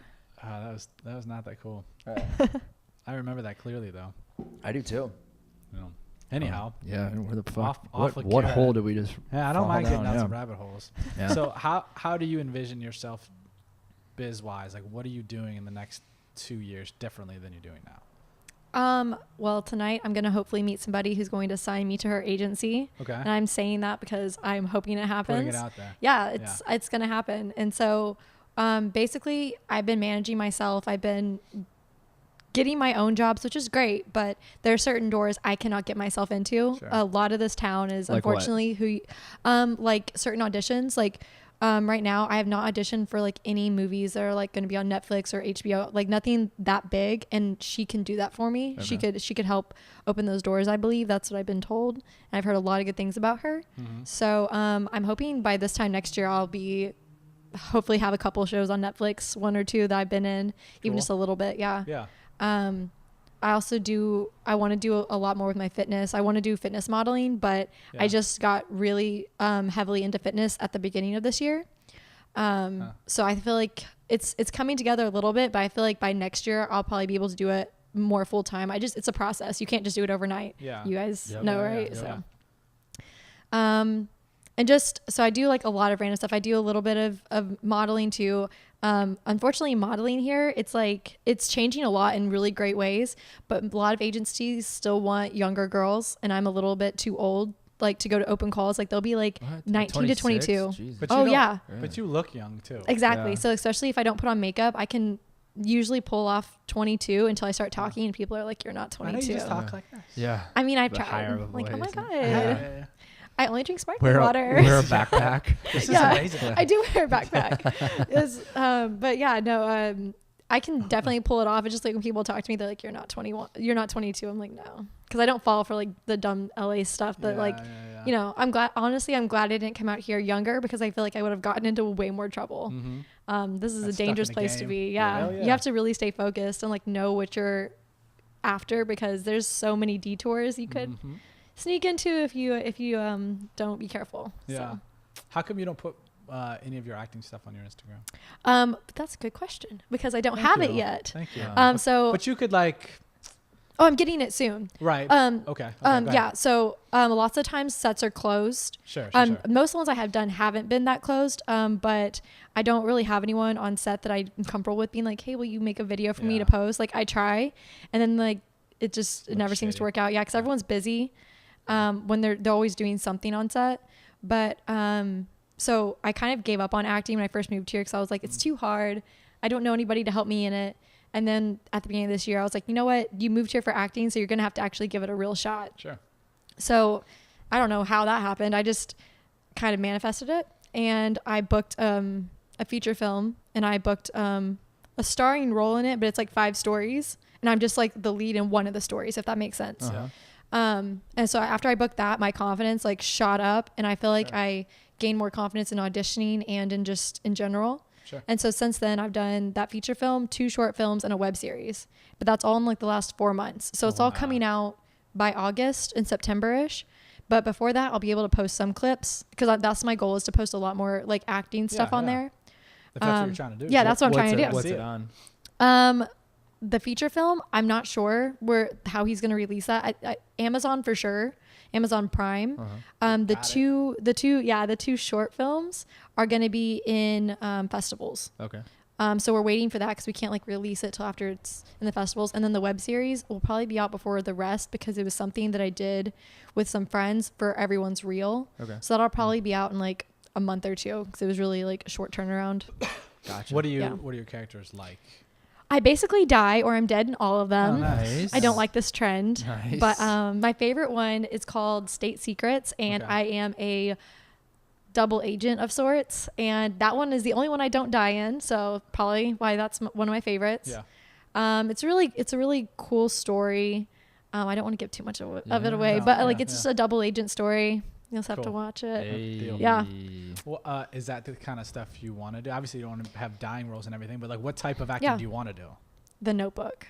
[SPEAKER 1] That was not that cool. I remember that clearly though.
[SPEAKER 3] I do too.
[SPEAKER 1] Anyhow.
[SPEAKER 3] Yeah. Where the fuck?
[SPEAKER 1] Off
[SPEAKER 3] What
[SPEAKER 1] carrot.
[SPEAKER 3] hole did we just?
[SPEAKER 1] Yeah, I don't
[SPEAKER 3] fall
[SPEAKER 1] mind getting
[SPEAKER 3] down?
[SPEAKER 1] down some rabbit holes.
[SPEAKER 3] Yeah.
[SPEAKER 1] So how do you envision yourself biz wise? Like, what are you doing in the next 2 years differently than you're doing now?
[SPEAKER 2] Well, tonight I'm going to hopefully meet somebody who's going to sign me to her agency.
[SPEAKER 1] Okay.
[SPEAKER 2] And I'm saying that because I'm hoping it happens.
[SPEAKER 1] Putting it out there.
[SPEAKER 2] Yeah, it's going to happen. And so, basically I've been managing myself. I've been getting my own jobs, which is great, but there are certain doors I cannot get myself into.
[SPEAKER 1] Sure.
[SPEAKER 2] A lot of this town is
[SPEAKER 3] like
[SPEAKER 2] unfortunately like certain auditions, like, right now I have not auditioned for like any movies that are like going to be on Netflix or HBO, like nothing that big. And she can do that for me.
[SPEAKER 3] Okay.
[SPEAKER 2] She could help open those doors. I believe that's what I've been told. And I've heard a lot of good things about her.
[SPEAKER 1] Mm-hmm.
[SPEAKER 2] So, I'm hoping by this time next year, I'll hopefully have a couple shows on Netflix, 1 or 2 that I've been in, even
[SPEAKER 1] Cool.
[SPEAKER 2] just a little bit. Yeah.
[SPEAKER 1] Yeah.
[SPEAKER 2] I want to do a lot more with my fitness. I want to do fitness modeling, but
[SPEAKER 1] Yeah.
[SPEAKER 2] I just got really heavily into fitness at the beginning of this year. So I feel like it's coming together a little bit, but I feel like by next year I'll probably be able to do it more full time. It's a process. You can't just do it overnight.
[SPEAKER 1] Yeah.
[SPEAKER 2] You guys
[SPEAKER 3] Yep.
[SPEAKER 2] know,
[SPEAKER 1] Yeah,
[SPEAKER 2] right?
[SPEAKER 1] yeah,
[SPEAKER 2] So,
[SPEAKER 1] yeah.
[SPEAKER 2] And just, so I do like a lot of random stuff. I do a little bit of modeling too. Unfortunately, modeling here, it's like, it's changing a lot in really great ways, but a lot of agencies still want younger girls, and I'm a little bit too old, like, to go to open calls. Like, they'll be like 19 to 22.
[SPEAKER 1] But
[SPEAKER 2] oh yeah.
[SPEAKER 1] But you look young too.
[SPEAKER 2] Exactly.
[SPEAKER 3] Yeah.
[SPEAKER 2] So especially if I don't put on makeup, I can usually pull off 22 until I start talking, and people are like, you're not 22.
[SPEAKER 1] I know you just talk like this.
[SPEAKER 3] Yeah.
[SPEAKER 2] I mean, I've
[SPEAKER 3] The
[SPEAKER 2] tried.
[SPEAKER 3] higher of a
[SPEAKER 2] Like, oh my
[SPEAKER 3] voice.
[SPEAKER 2] God.
[SPEAKER 1] Yeah.
[SPEAKER 2] I only drink sparkling
[SPEAKER 3] Wear
[SPEAKER 2] water.
[SPEAKER 3] a backpack.
[SPEAKER 1] This is
[SPEAKER 2] Yeah.
[SPEAKER 1] amazing.
[SPEAKER 2] I do wear a backpack. But yeah, no, I can definitely pull it off. It's just like when people talk to me, they're like, you're not 21, you're not 22. I'm like, no, because I don't fall for like the dumb LA stuff that you know, I'm glad I didn't come out here younger, because I feel like I would have gotten into way more trouble. This is
[SPEAKER 1] That's
[SPEAKER 2] a dangerous
[SPEAKER 1] stuck in the
[SPEAKER 2] place to
[SPEAKER 1] game.
[SPEAKER 2] be.
[SPEAKER 1] Yeah.
[SPEAKER 2] You have to really stay focused and like know what you're after, because there's so many detours you could sneak into if you don't be careful.
[SPEAKER 1] Yeah.
[SPEAKER 2] So.
[SPEAKER 1] How come you don't put any of your acting stuff on your Instagram?
[SPEAKER 2] That's a good question, because I don't have it yet.
[SPEAKER 1] Thank you.
[SPEAKER 2] So
[SPEAKER 1] but you could like.
[SPEAKER 2] Oh, I'm getting it soon.
[SPEAKER 1] Right.
[SPEAKER 2] Okay.
[SPEAKER 1] Go
[SPEAKER 2] Yeah.
[SPEAKER 1] ahead.
[SPEAKER 2] So lots of times sets are closed.
[SPEAKER 1] Sure.
[SPEAKER 2] Most of the ones I have done haven't been that closed. But I don't really have anyone on set that I'm comfortable with being like, hey, will you make a video for me to post? Like, I try, and then like it never seems to work out. Yeah, because everyone's busy when they're always doing something on set. But so I kind of gave up on acting when I first moved here, because I was like, it's too hard. I don't know anybody to help me in it. And then at the beginning of this year, I was like, you know what? You moved here for acting, so you're going to have to actually give it a real shot.
[SPEAKER 1] Sure.
[SPEAKER 2] So I don't know how that happened. I just kind of manifested it. And I booked a feature film, and I booked a starring role in it, but it's like 5 stories. And I'm just like the lead in one of the stories, if that makes sense. And so after I booked that, my confidence like shot up, and I feel like I gained more confidence in auditioning and in general.
[SPEAKER 1] Sure.
[SPEAKER 2] And so since then, I've done that feature film, 2 short films, and a web series. But that's all in like the last 4 months. So it's all coming out by August and September-ish. But before that, I'll be able to post some clips, because that's my goal, is to post a lot more like acting stuff on there.
[SPEAKER 1] If that's what you're trying to do.
[SPEAKER 2] Yeah, that's what I'm trying to do.
[SPEAKER 3] What's it on?
[SPEAKER 2] The feature film, I'm not sure how he's going to release that. Amazon for sure. Amazon Prime. The two short films are going to be in festivals.
[SPEAKER 3] Okay.
[SPEAKER 2] So we're waiting for that, because we can't like release it till after it's in the festivals. And then the web series will probably be out before the rest, because it was something that I did with some friends for Everyone's Reel.
[SPEAKER 3] Okay.
[SPEAKER 2] So that'll probably be out in like a month or 2, because it was really like a short turnaround.
[SPEAKER 3] Gotcha.
[SPEAKER 1] What are your characters like?
[SPEAKER 2] I basically die or I'm dead in all of them.
[SPEAKER 1] Oh, nice.
[SPEAKER 2] I don't like this trend.
[SPEAKER 3] Nice.
[SPEAKER 2] But my favorite one is called State Secrets, and I am a double agent of sorts, and that one is the only one I don't die in, so probably why that's one of my favorites.
[SPEAKER 1] Yeah.
[SPEAKER 2] It's a really cool story. I don't want to give too much of it away, but like it's just a double agent story. You'll just have to watch it.
[SPEAKER 3] Hey.
[SPEAKER 2] Yeah.
[SPEAKER 1] Well, is that the kind of stuff you want to do? Obviously, you don't want to have dying roles and everything, but like, what type of acting do you want to do?
[SPEAKER 2] The Notebook,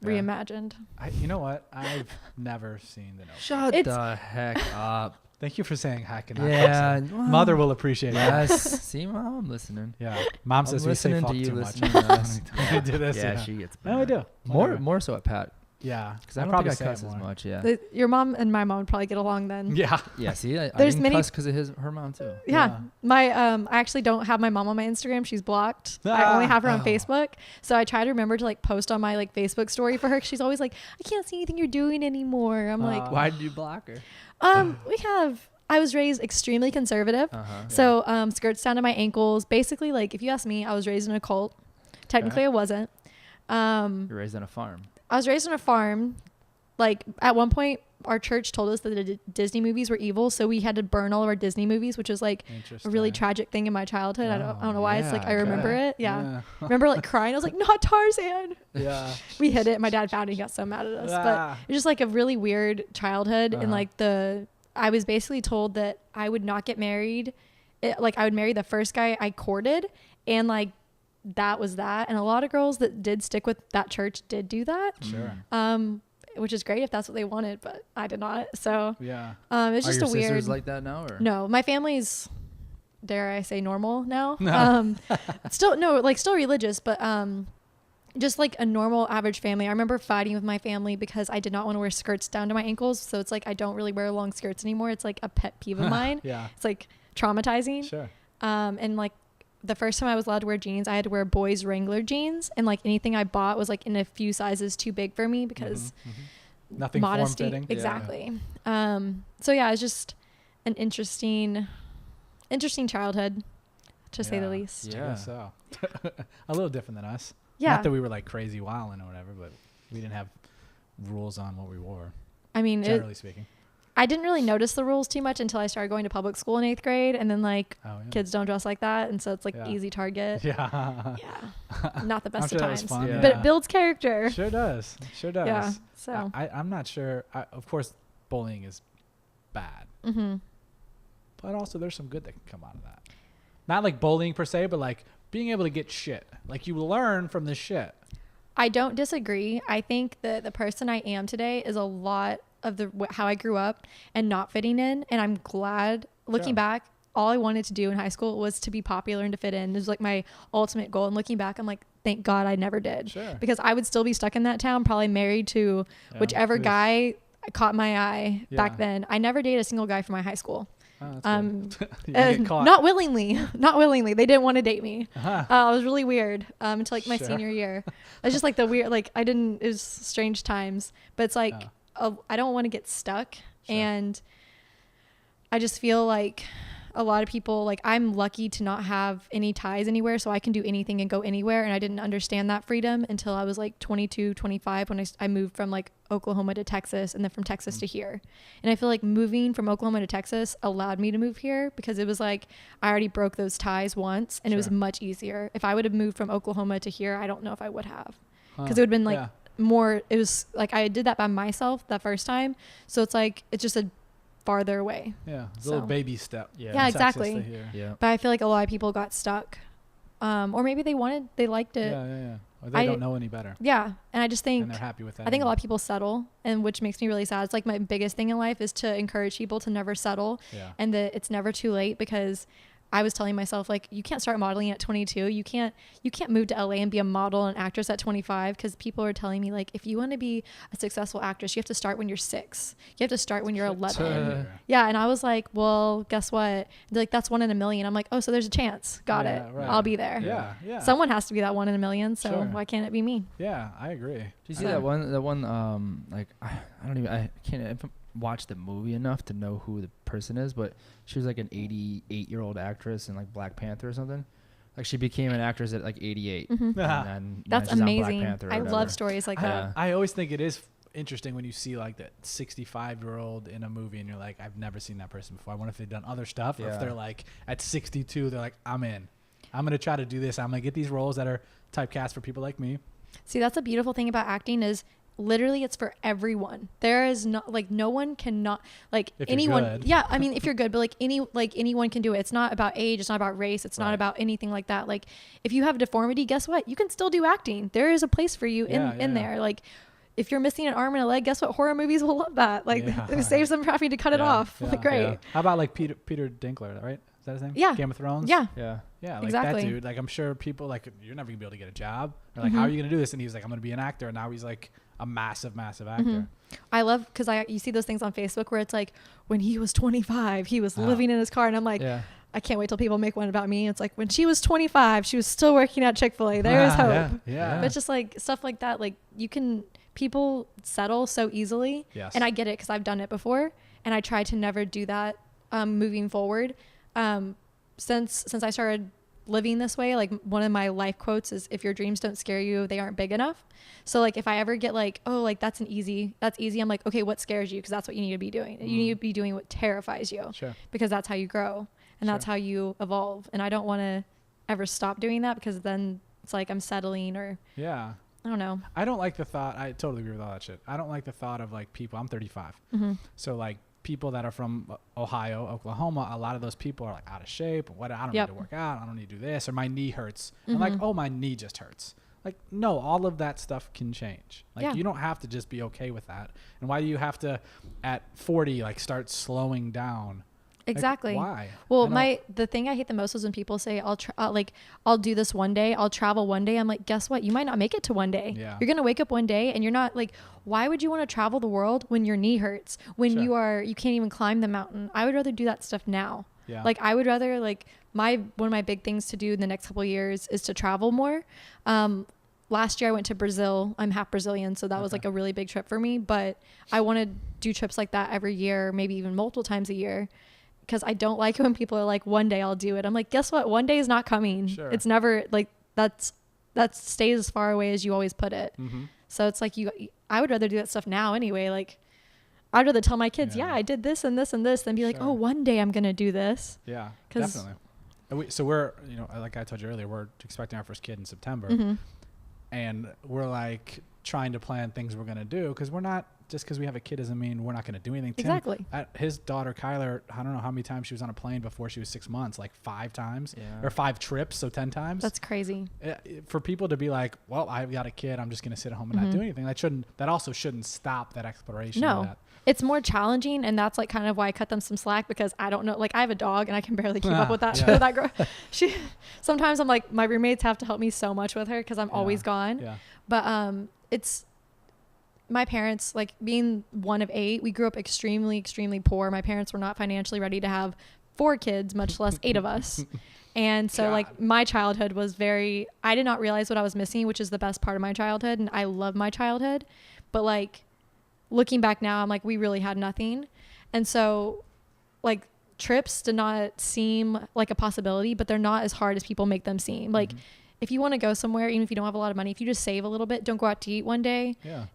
[SPEAKER 2] reimagined.
[SPEAKER 1] You know what? I've never seen The Notebook.
[SPEAKER 3] Shut the heck up.
[SPEAKER 1] Thank you for saying heck. And
[SPEAKER 3] Yeah.
[SPEAKER 1] well, Mother will appreciate it.
[SPEAKER 3] Yes. See, Mom, I'm listening.
[SPEAKER 1] Yeah. Mom says we say
[SPEAKER 3] listening
[SPEAKER 1] fuck
[SPEAKER 3] to you,
[SPEAKER 1] too much.
[SPEAKER 3] listening to us.
[SPEAKER 1] When we do this.
[SPEAKER 3] Yeah, she gets
[SPEAKER 1] No, we do.
[SPEAKER 3] More so at Pat.
[SPEAKER 1] Yeah.
[SPEAKER 3] Because I don't think I cuss as much. Yeah.
[SPEAKER 2] Your mom and my mom would probably get along then.
[SPEAKER 1] Yeah.
[SPEAKER 3] Yeah. See, I
[SPEAKER 2] There's
[SPEAKER 3] didn't
[SPEAKER 2] many
[SPEAKER 3] cuss because of her mom too.
[SPEAKER 2] Yeah. My I actually don't have my mom on my Instagram. She's blocked. I only have her on Facebook. So I try to remember to like post on my like Facebook story for her. She's always like, I can't see anything you're doing anymore. I'm like,
[SPEAKER 3] why did you block her?
[SPEAKER 2] I was raised extremely conservative. So skirts down to my ankles. Basically, like if you ask me, I was raised in a cult. Technically, I wasn't.
[SPEAKER 3] You're raised on a farm.
[SPEAKER 2] I was raised on a farm. Like at one point, our church told us that the Disney movies were evil, so we had to burn all of our Disney movies, which was like a really tragic thing in my childhood. I don't know why. It's like I remember it. Yeah. Remember like crying. I was like, not Tarzan.
[SPEAKER 1] Yeah.
[SPEAKER 2] We hid it. My dad found it. He got so mad at us. But it was just like a really weird childhood. And like I was basically told that I would not get married. Like I would marry the first guy I courted, and like that was that. And a lot of girls that did stick with that church did do that.
[SPEAKER 1] Sure.
[SPEAKER 2] Which is great if that's what they wanted, but I did not. So
[SPEAKER 1] yeah.
[SPEAKER 2] It's just
[SPEAKER 3] Are your
[SPEAKER 2] a weird.
[SPEAKER 3] sisters like that now, or
[SPEAKER 2] no? My family's, dare I say, normal now. Still religious, but just like a normal average family. I remember fighting with my family because I did not want to wear skirts down to my ankles. So it's like I don't really wear long skirts anymore. It's like a pet peeve of mine.
[SPEAKER 1] Yeah.
[SPEAKER 2] It's like traumatizing.
[SPEAKER 1] Sure.
[SPEAKER 2] And like the first time I was allowed to wear jeans, I had to wear boys Wrangler jeans, and like anything I bought was like in a few sizes too big for me because
[SPEAKER 1] nothing
[SPEAKER 2] modesty.
[SPEAKER 1] form-fitting.
[SPEAKER 2] Exactly. So yeah, it's just an interesting childhood, to say the least.
[SPEAKER 1] Yeah. So a little different than us.
[SPEAKER 2] Yeah.
[SPEAKER 1] Not that we were like crazy wilding or whatever, but we didn't have rules on what we wore.
[SPEAKER 2] I mean,
[SPEAKER 1] generally speaking.
[SPEAKER 2] I didn't really notice the rules too much until I started going to public school in 8th grade, and then like kids don't dress like that, and so it's like easy target.
[SPEAKER 1] Yeah.
[SPEAKER 2] Not the best of times,
[SPEAKER 1] fun,
[SPEAKER 2] but it builds character.
[SPEAKER 1] Sure does.
[SPEAKER 2] Yeah. So
[SPEAKER 1] I'm not sure. Of course, bullying is bad, but also there's some good that can come out of that. Not like bullying per se, but like being able to get shit. Like you learn from this shit.
[SPEAKER 2] I don't disagree. I think that the person I am today is a lot of how I grew up and not fitting in, and I'm glad looking back. All I wanted to do in high school was to be popular and to fit in. It was like my ultimate goal, and looking back I'm like, thank God I never did, because I would still be stuck in that town, probably married to whichever guy caught my eye back then. I never dated a single guy from my high school. Not willingly. They didn't want to date me. It was really weird until like my senior year. It's just like the weird, like it was strange times, but it's like I don't want to get stuck, and I just feel like a lot of people, like I'm lucky to not have any ties anywhere, so I can do anything and go anywhere, and I didn't understand that freedom until I was like 22, 25 when I moved from like Oklahoma to Texas, and then from Texas to here. And I feel like moving from Oklahoma to Texas allowed me to move here, because it was like I already broke those ties once, and it was much easier. If I would have moved from Oklahoma to here, I don't know if I would have, because it would have been like more, it was like I did that by myself that first time, so it's like it's just a farther away.
[SPEAKER 1] It's a little baby step.
[SPEAKER 2] Yeah, exactly.
[SPEAKER 3] Yeah.
[SPEAKER 2] But I feel like a lot of people got stuck, or maybe they liked it.
[SPEAKER 1] Or they don't know any better.
[SPEAKER 2] Yeah, and I just think,
[SPEAKER 1] and they're happy with that.
[SPEAKER 2] I think a lot of people settle, and which makes me really sad. It's like my biggest thing in life is to encourage people to never settle, and that it's never too late, because I was telling myself, like, you can't start modeling at 22. You can't move to LA and be a model and actress at 25, because people are telling me, like, if you want to be a successful actress, you have to start when you're 6. You have to start when you're 11. Yeah, and I was like, well, guess what? They're like, that's 1 in a million. I'm like, oh, so there's a chance. Got it. Right. I'll be there.
[SPEAKER 1] Yeah.
[SPEAKER 2] Someone has to be that 1 in a million, so why can't it be me?
[SPEAKER 1] Yeah, I agree.
[SPEAKER 3] Do you see that one? Like, I can't watch the movie enough to know who the person is, but she was like an 88-year-old actress in like Black Panther or something. Like she became an actress at like 88. And then
[SPEAKER 2] that's amazing. I love stories like that.
[SPEAKER 1] I always think it is interesting when you see like that 65-year-old in a movie and you're like, I've never seen that person before. I wonder if they've done other stuff, or if they're like at 62, they're like, I'm in. I'm going to try to do this. I'm going to get these roles that are typecast for people like me. See,
[SPEAKER 2] that's a beautiful thing about acting is literally it's for everyone. There is not like no one cannot like if anyone. Yeah, I mean if you're good, but like anyone can do it. It's not about age. It's not about race. It's not about anything like that. Like if you have a deformity, guess what? You can still do acting. There is a place for you in there. Like if you're missing an arm and a leg, guess what? Horror movies will love that. Like it saves them from having to cut it off. Like great. Yeah.
[SPEAKER 1] How about like Peter Dinklage, right? Is that his name?
[SPEAKER 2] Yeah.
[SPEAKER 1] Game of Thrones?
[SPEAKER 2] Yeah.
[SPEAKER 1] Like
[SPEAKER 2] exactly.
[SPEAKER 1] that dude. Like I'm sure people like, you're never gonna be able to get a job. Or like, how are you gonna do this? And he was like, I'm gonna be an actor. And now he's like a massive actor.
[SPEAKER 2] I love, because you see those things on Facebook where it's like, when he was 25, he was living in his car. And I'm like, I can't wait till people make one about me. It's like, when she was 25, she was still working at Chick Fil A. There is hope. But it's just like stuff like that. Like people settle so easily. Yes. And I get it because I've done it before. And I try to never do that moving forward. Since I started living this way, like one of my life quotes is, if your dreams don't scare you, they aren't big enough. So like if I ever get like, oh, like that's easy, I'm like, okay, what scares you? Because that's what you need to be doing. You need to be doing what terrifies you. Because that's how you grow and that's how you evolve. And I don't want to ever stop doing that, because then it's like I'm settling, or I don't know.
[SPEAKER 1] I don't like the thought. I totally agree with all that shit. I don't like the thought of like people. I'm 35. So like people that are from Ohio, Oklahoma, a lot of those people are like out of shape. I don't need to work out. I don't need to do this, or my knee hurts. I'm like, oh, my knee just hurts. Like, no, all of that stuff can change. Like, you don't have to just be okay with that. And why do you have to, at 40, like start slowing down?
[SPEAKER 2] Exactly.
[SPEAKER 1] Like, why?
[SPEAKER 2] Well, the thing I hate the most is when people say, I'll do this one day, I'll travel one day. I'm like, guess what? You might not make it to one day. Yeah. You're going to wake up one day and you're not like, why would you want to travel the world when your knee hurts, when you can't even climb the mountain? I would rather do that stuff now.
[SPEAKER 1] Yeah.
[SPEAKER 2] Like I would rather like one of my big things to do in the next couple of years is to travel more. Last year I went to Brazil. I'm half Brazilian, so that was like a really big trip for me, but I want to do trips like that every year, maybe even multiple times a year, because I don't like it when people are like, one day I'll do it. I'm like, guess what? One day is not coming.
[SPEAKER 1] Sure.
[SPEAKER 2] It's never like that stays as far away as you always put it.
[SPEAKER 1] Mm-hmm.
[SPEAKER 2] So it's like I would rather do that stuff now anyway. Like I'd rather tell my kids, I did this and this and this, than be like, oh, one day I'm going to do this.
[SPEAKER 1] Yeah, definitely. So we're, like I told you earlier, we're expecting our first kid in September.
[SPEAKER 2] Mm-hmm.
[SPEAKER 1] And we're like trying to plan things we're going to do, because we're not, just because we have a kid doesn't mean we're not going to do anything.
[SPEAKER 2] Exactly.
[SPEAKER 1] His daughter, Kyler, I don't know how many times she was on a plane before she was 6 months, like 5 times or 5 trips. So 10 times.
[SPEAKER 2] That's crazy.
[SPEAKER 1] For people to be like, well, I've got a kid, I'm just going to sit at home and not do anything. That also shouldn't stop that exploration.
[SPEAKER 2] No. It's more challenging, and that's like kind of why I cut them some slack, because I don't know, like I have a dog and I can barely keep up with that. With that girl. Sometimes I'm like, my roommates have to help me so much with her because I'm always gone. Yeah. But it's my parents, like being one of 8, we grew up extremely, extremely poor. My parents were not financially ready to have 4 kids, much less 8 of us. And so like my childhood was I did not realize what I was missing, which is the best part of my childhood. And I love my childhood, but like, looking back now, I'm like, we really had nothing. And so like trips did not seem like a possibility, but they're not as hard as people make them seem. Like if you want to go somewhere, even if you don't have a lot of money, if you just save a little bit, don't go out to eat one day. Yeah.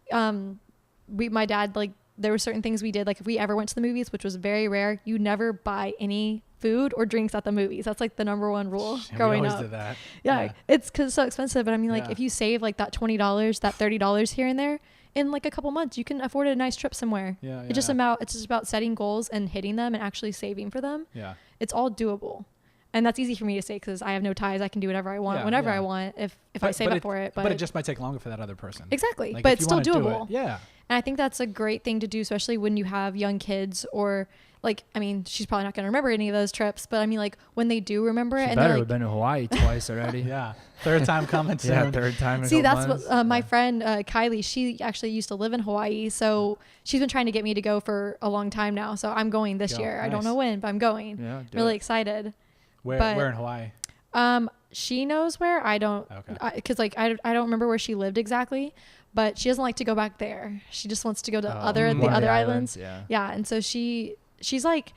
[SPEAKER 2] My dad, like there were certain things we did. Like if we ever went to the movies, which was very rare, you never buy any food or drinks at the movies. That's like the number one rule growing up. Did that. Yeah. It's cause it's so expensive. But I mean, like if you save like that $20, that $30 here and there, in like a couple months, you can afford a nice trip somewhere. It's just about setting goals and hitting them and actually saving for them. Yeah. It's all doable. And that's easy for me to say because I have no ties. I can do whatever I want, whenever I want, if I save up for it.
[SPEAKER 1] But it just might take longer for that other person.
[SPEAKER 2] Exactly.
[SPEAKER 1] Like
[SPEAKER 2] but it's still doable.
[SPEAKER 1] Yeah.
[SPEAKER 2] And I think that's a great thing to do, especially when you have young kids, or like, I mean, she's probably not going to remember any of those trips, but I mean, like when they do remember it.
[SPEAKER 3] We've been to Hawaii twice already.
[SPEAKER 1] Yeah. Third time coming soon.
[SPEAKER 3] Yeah, third time.
[SPEAKER 2] See, that's what my friend Kylie, she actually used to live in Hawaii. So she's been trying to get me to go for a long time now. So I'm going this year. Nice. I don't know when, but I'm going. Yeah, really excited.
[SPEAKER 1] Where in Hawaii?
[SPEAKER 2] She knows where. I don't. Okay. Because I don't remember where she lived exactly, but she doesn't like to go back there. She just wants to go to the other islands. Yeah. And so she's like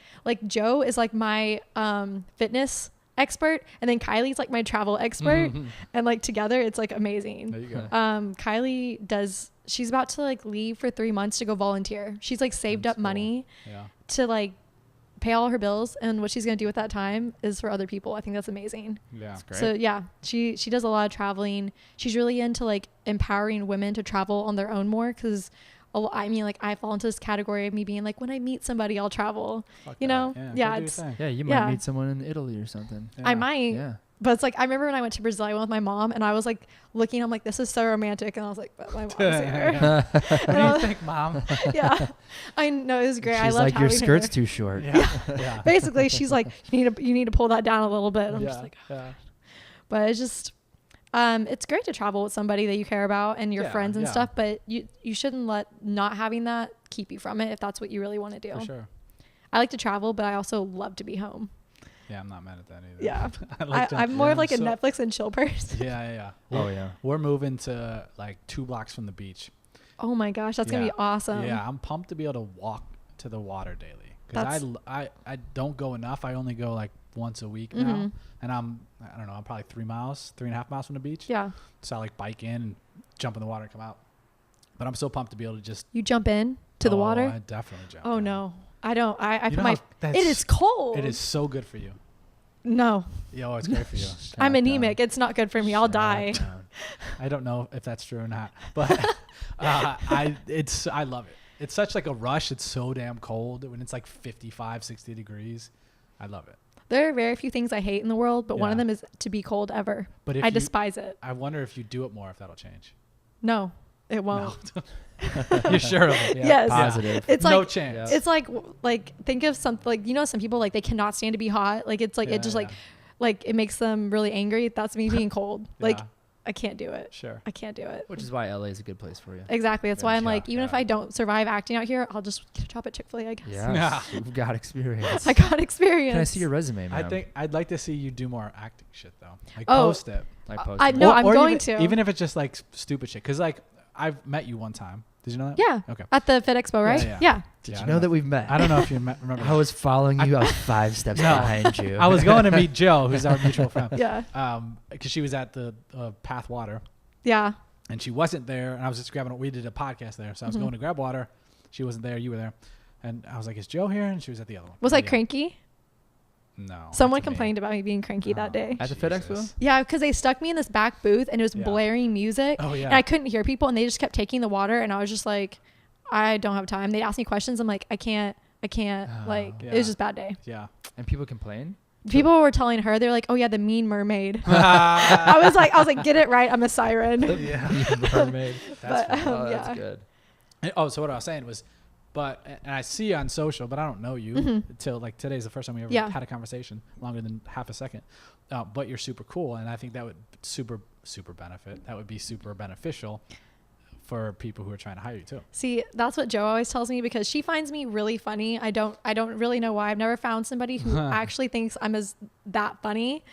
[SPEAKER 2] Joe is like my fitness expert, and then Kylie's like my travel expert, and like together it's like amazing. There you go. Kylie she's about to like leave for 3 months to go volunteer. She's like saved up money to like pay all her bills, and what she's going to do with that time is for other people. I think that's amazing. Yeah, that's great. So yeah, she does a lot of traveling. She's really into like empowering women to travel on their own more, because I mean, like I fall into this category of me being like, when I meet somebody, I'll travel. You know? Yeah.
[SPEAKER 3] You might meet someone in Italy or something.
[SPEAKER 2] I might. Yeah. But it's like, I remember when I went to Brazil, I went with my mom, and I was like looking, I'm like, this is so romantic. And I was like, but my mom's here.
[SPEAKER 1] What do you think, Mom?
[SPEAKER 2] Yeah. I know, it was great.
[SPEAKER 3] She's
[SPEAKER 2] I loved
[SPEAKER 3] like, your skirt's too short.
[SPEAKER 2] Yeah. Basically, she's like, you need to pull that down a little bit. I'm just like, but it's just, it's great to travel with somebody that you care about and your friends and stuff, but you shouldn't let not having that keep you from it if that's what you really want to do.
[SPEAKER 1] For sure.
[SPEAKER 2] I like to travel, but I also love to be home.
[SPEAKER 1] Yeah, I'm not mad at that either.
[SPEAKER 2] Yeah. I'm more of like a Netflix and chill person.
[SPEAKER 1] Yeah. We're moving to like 2 blocks from the beach.
[SPEAKER 2] Oh my gosh, that's going to be awesome.
[SPEAKER 1] Yeah, I'm pumped to be able to walk to the water daily. Because I don't go enough. I only go like once a week now. And I'm probably 3.5 miles from the beach. Yeah. So I like bike in and jump in the water and come out. But I'm so pumped to be able to just...
[SPEAKER 2] You jump in to the water?
[SPEAKER 1] I definitely jump
[SPEAKER 2] in. No. I don't. I put my... It is cold.
[SPEAKER 1] It is so good for you.
[SPEAKER 2] No.
[SPEAKER 1] Yo, it's great for you.
[SPEAKER 2] I'm anemic. It's not good for me. I'll die.
[SPEAKER 1] I don't know if that's true or not, but I love it. It's such like a rush. It's so damn cold when it's like 55, 60 degrees. I love it.
[SPEAKER 2] There are very few things I hate in the world, but one of them is to be cold ever. But I despise it.
[SPEAKER 1] I wonder if you do it more, if that'll change.
[SPEAKER 2] No, it won't. No.
[SPEAKER 1] You're sure of it?
[SPEAKER 2] Yeah. Yes.
[SPEAKER 3] Positive.
[SPEAKER 2] It's
[SPEAKER 1] no
[SPEAKER 2] like,
[SPEAKER 1] chance.
[SPEAKER 2] It's like think of something like, you know, some people like they cannot stand to be hot. Like it's like it just like it makes them really angry. That's me being cold. Like I can't do it.
[SPEAKER 1] Sure.
[SPEAKER 2] I can't do it.
[SPEAKER 3] Which is why LA is a good place for you.
[SPEAKER 2] Exactly. That's why I'm
[SPEAKER 1] Yeah,
[SPEAKER 2] like, even if
[SPEAKER 1] yeah.
[SPEAKER 2] I don't survive acting out here, I'll just get a job at Chick Fil A, I guess.
[SPEAKER 3] Yeah. You've got experience.
[SPEAKER 2] I got experience.
[SPEAKER 3] Can I see your resume, man?
[SPEAKER 1] I think I'd like to see you do more acting shit though. Like
[SPEAKER 2] Oh.
[SPEAKER 1] post it.
[SPEAKER 3] Like post
[SPEAKER 2] I
[SPEAKER 3] it.
[SPEAKER 2] know. I'm
[SPEAKER 1] Or
[SPEAKER 2] going
[SPEAKER 1] even,
[SPEAKER 2] to.
[SPEAKER 1] Even if it's just like stupid shit. Cause like I've met you one time. Did you know that?
[SPEAKER 2] Yeah.
[SPEAKER 1] Okay.
[SPEAKER 2] At the Fit Expo, right?
[SPEAKER 1] Yeah, yeah.
[SPEAKER 2] Yeah.
[SPEAKER 3] Did
[SPEAKER 1] Yeah,
[SPEAKER 3] you
[SPEAKER 1] I
[SPEAKER 3] know
[SPEAKER 1] don't
[SPEAKER 3] that we've met?
[SPEAKER 1] I don't know if you remember.
[SPEAKER 3] I was following you. I was 5 steps
[SPEAKER 1] No.
[SPEAKER 3] behind you.
[SPEAKER 1] I was going to meet Jill, who's our mutual friend.
[SPEAKER 2] Yeah.
[SPEAKER 1] Because she was at the Path Water,
[SPEAKER 2] Yeah.
[SPEAKER 1] and she wasn't there, and I was just grabbing. We did a podcast there, so I was going to grab water. She wasn't there. You were there, and I was like, "Is Jill here?" And she was at the other one.
[SPEAKER 2] Was I
[SPEAKER 1] Yeah.
[SPEAKER 2] cranky?
[SPEAKER 1] No.
[SPEAKER 2] Someone
[SPEAKER 1] not to me.
[SPEAKER 2] complained about me being cranky that day.
[SPEAKER 3] At the Fit Expo?
[SPEAKER 1] Jesus.
[SPEAKER 2] Yeah, because they stuck me in this back booth and it was
[SPEAKER 1] Yeah.
[SPEAKER 2] blaring music.
[SPEAKER 1] Oh yeah.
[SPEAKER 2] And I couldn't hear people and they just kept taking the water and I was just like, I don't have time. They'd ask me questions. I'm like, I can't. Like,
[SPEAKER 1] yeah.
[SPEAKER 2] it was just a bad day.
[SPEAKER 1] Yeah.
[SPEAKER 3] And people complain?
[SPEAKER 2] People were telling her, they're like, oh yeah, the mean mermaid. I was like, get it right. I'm a siren.
[SPEAKER 1] Yeah. Mermaid. That's
[SPEAKER 2] But,
[SPEAKER 1] funny.
[SPEAKER 3] Oh, that's
[SPEAKER 2] yeah.
[SPEAKER 3] good.
[SPEAKER 1] So what I was saying was, and I see you on social, but I don't know you until like today's the first time we ever
[SPEAKER 2] Yeah.
[SPEAKER 1] had a conversation longer than half a second. But you're super cool, and I think that would super benefit. That would be super beneficial for people who are trying to hire you too.
[SPEAKER 2] See, that's what Joe always tells me because she finds me really funny. I don't really know why. I've never found somebody who actually thinks I'm that funny.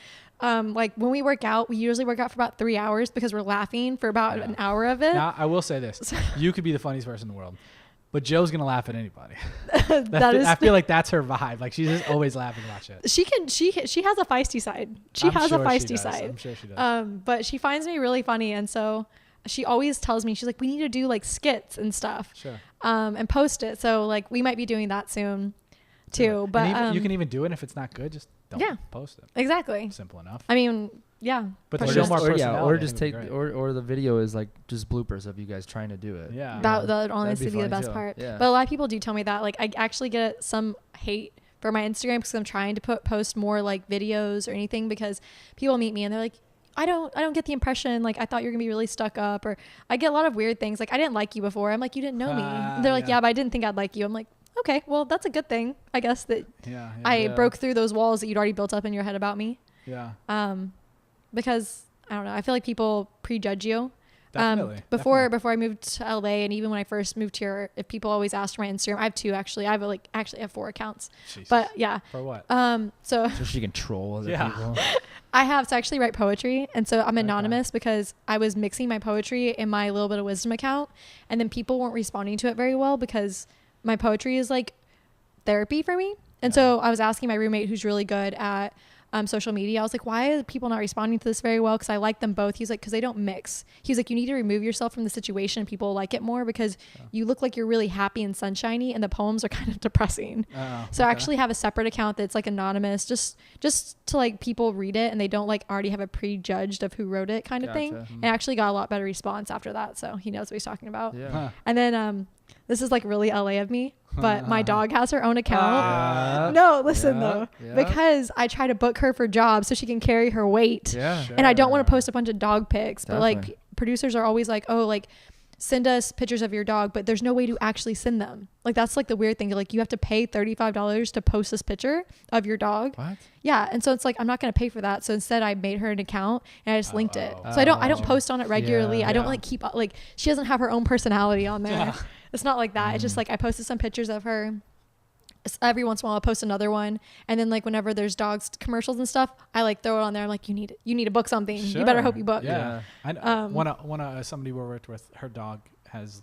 [SPEAKER 2] Like when we work out, we usually work out for about 3 hours because we're laughing for about an hour of it.
[SPEAKER 1] Now I will say this: you could be the funniest person in the world, but Joe's gonna laugh at anybody. I feel like that's her vibe. Like she's just always laughing about shit.
[SPEAKER 2] She has a feisty side. She has a feisty side.
[SPEAKER 1] I'm sure she does.
[SPEAKER 2] But she finds me really funny, and so she always tells me, she's like, we need to do like skits and stuff.
[SPEAKER 1] Sure.
[SPEAKER 2] And post it. So like we might be doing that soon too. But
[SPEAKER 1] and you can even do it if it's not good. Just don't post it.
[SPEAKER 2] Exactly.
[SPEAKER 1] Simple enough.
[SPEAKER 2] I mean, yeah.
[SPEAKER 1] But
[SPEAKER 2] for
[SPEAKER 1] to
[SPEAKER 2] sure.
[SPEAKER 1] show more personality,
[SPEAKER 3] or
[SPEAKER 1] I
[SPEAKER 3] just
[SPEAKER 1] think
[SPEAKER 3] take,
[SPEAKER 1] would be great.
[SPEAKER 3] or the video is like just bloopers of you guys trying to do it.
[SPEAKER 1] Yeah.
[SPEAKER 2] That
[SPEAKER 3] That'd
[SPEAKER 2] honestly be the
[SPEAKER 3] funny
[SPEAKER 2] best
[SPEAKER 3] too.
[SPEAKER 2] part.
[SPEAKER 3] Yeah.
[SPEAKER 2] But a lot of people do tell me that. Like I actually get some hate for my Instagram because I'm trying to post more like videos or anything because people meet me and they're like, I don't get the impression like I thought you're gonna be really stuck up, or I get a lot of weird things like I didn't like you before. I'm like, you didn't know me. And they're like, yeah, but I didn't think I'd like you. I'm like, okay, well that's a good thing, I guess, that I broke through those walls that you'd already built up in your head about me.
[SPEAKER 1] Yeah.
[SPEAKER 2] Because I don't know, I feel like people prejudge you.
[SPEAKER 1] Definitely.
[SPEAKER 2] Before I moved to LA, and even when I first moved here, if people always asked for my Instagram, I have 2 actually. I have 4 accounts.
[SPEAKER 1] Jesus.
[SPEAKER 2] But yeah.
[SPEAKER 1] For what?
[SPEAKER 2] So
[SPEAKER 3] she can troll other
[SPEAKER 1] Yeah.
[SPEAKER 3] people.
[SPEAKER 2] I have to actually write poetry, and so I'm anonymous because I was mixing my poetry in my Little Bit of Wisdom account, and then people weren't responding to it very well because my poetry is like therapy for me. And so I was asking my roommate, who's really good at social media, I was like, why are people not responding to this very well? Because I like them both. He's like, because they don't mix. He's like, you need to remove yourself from the situation and people like it more because you look like you're really happy and sunshiny and the poems are kind of depressing. So I actually have a separate account that's like anonymous, just to like people read it and they don't like already have a prejudged of who wrote it kind of thing. And I actually got a lot better response after that. So he knows what he's talking about.
[SPEAKER 3] Yeah.
[SPEAKER 2] And then this is like really LA of me, but my dog has her own account. No, listen though, because I try to book her for jobs so she can carry her weight.
[SPEAKER 3] Yeah.
[SPEAKER 2] And I don't want to post a bunch of dog pics, but
[SPEAKER 3] Definitely.
[SPEAKER 2] like producers are always like, oh, like send us pictures of your dog, but there's no way to actually send them. Like that's like the weird thing. Like you have to pay $35 to post this picture of your dog.
[SPEAKER 3] What?
[SPEAKER 2] Yeah. And so it's like, I'm not going to pay for that. So instead I made her an account and I just linked it. So I don't post on it regularly.
[SPEAKER 3] Yeah.
[SPEAKER 2] I don't like keep like, she doesn't have her own personality on there. It's not like that. It's just like I posted some pictures of her. Every once in a while I'll post another one, and then like whenever there's dogs commercials and stuff, I like throw it on there. I'm like, you need to book something.
[SPEAKER 1] Sure.
[SPEAKER 2] You better hope you book.
[SPEAKER 1] Yeah. I one somebody we worked with, her dog has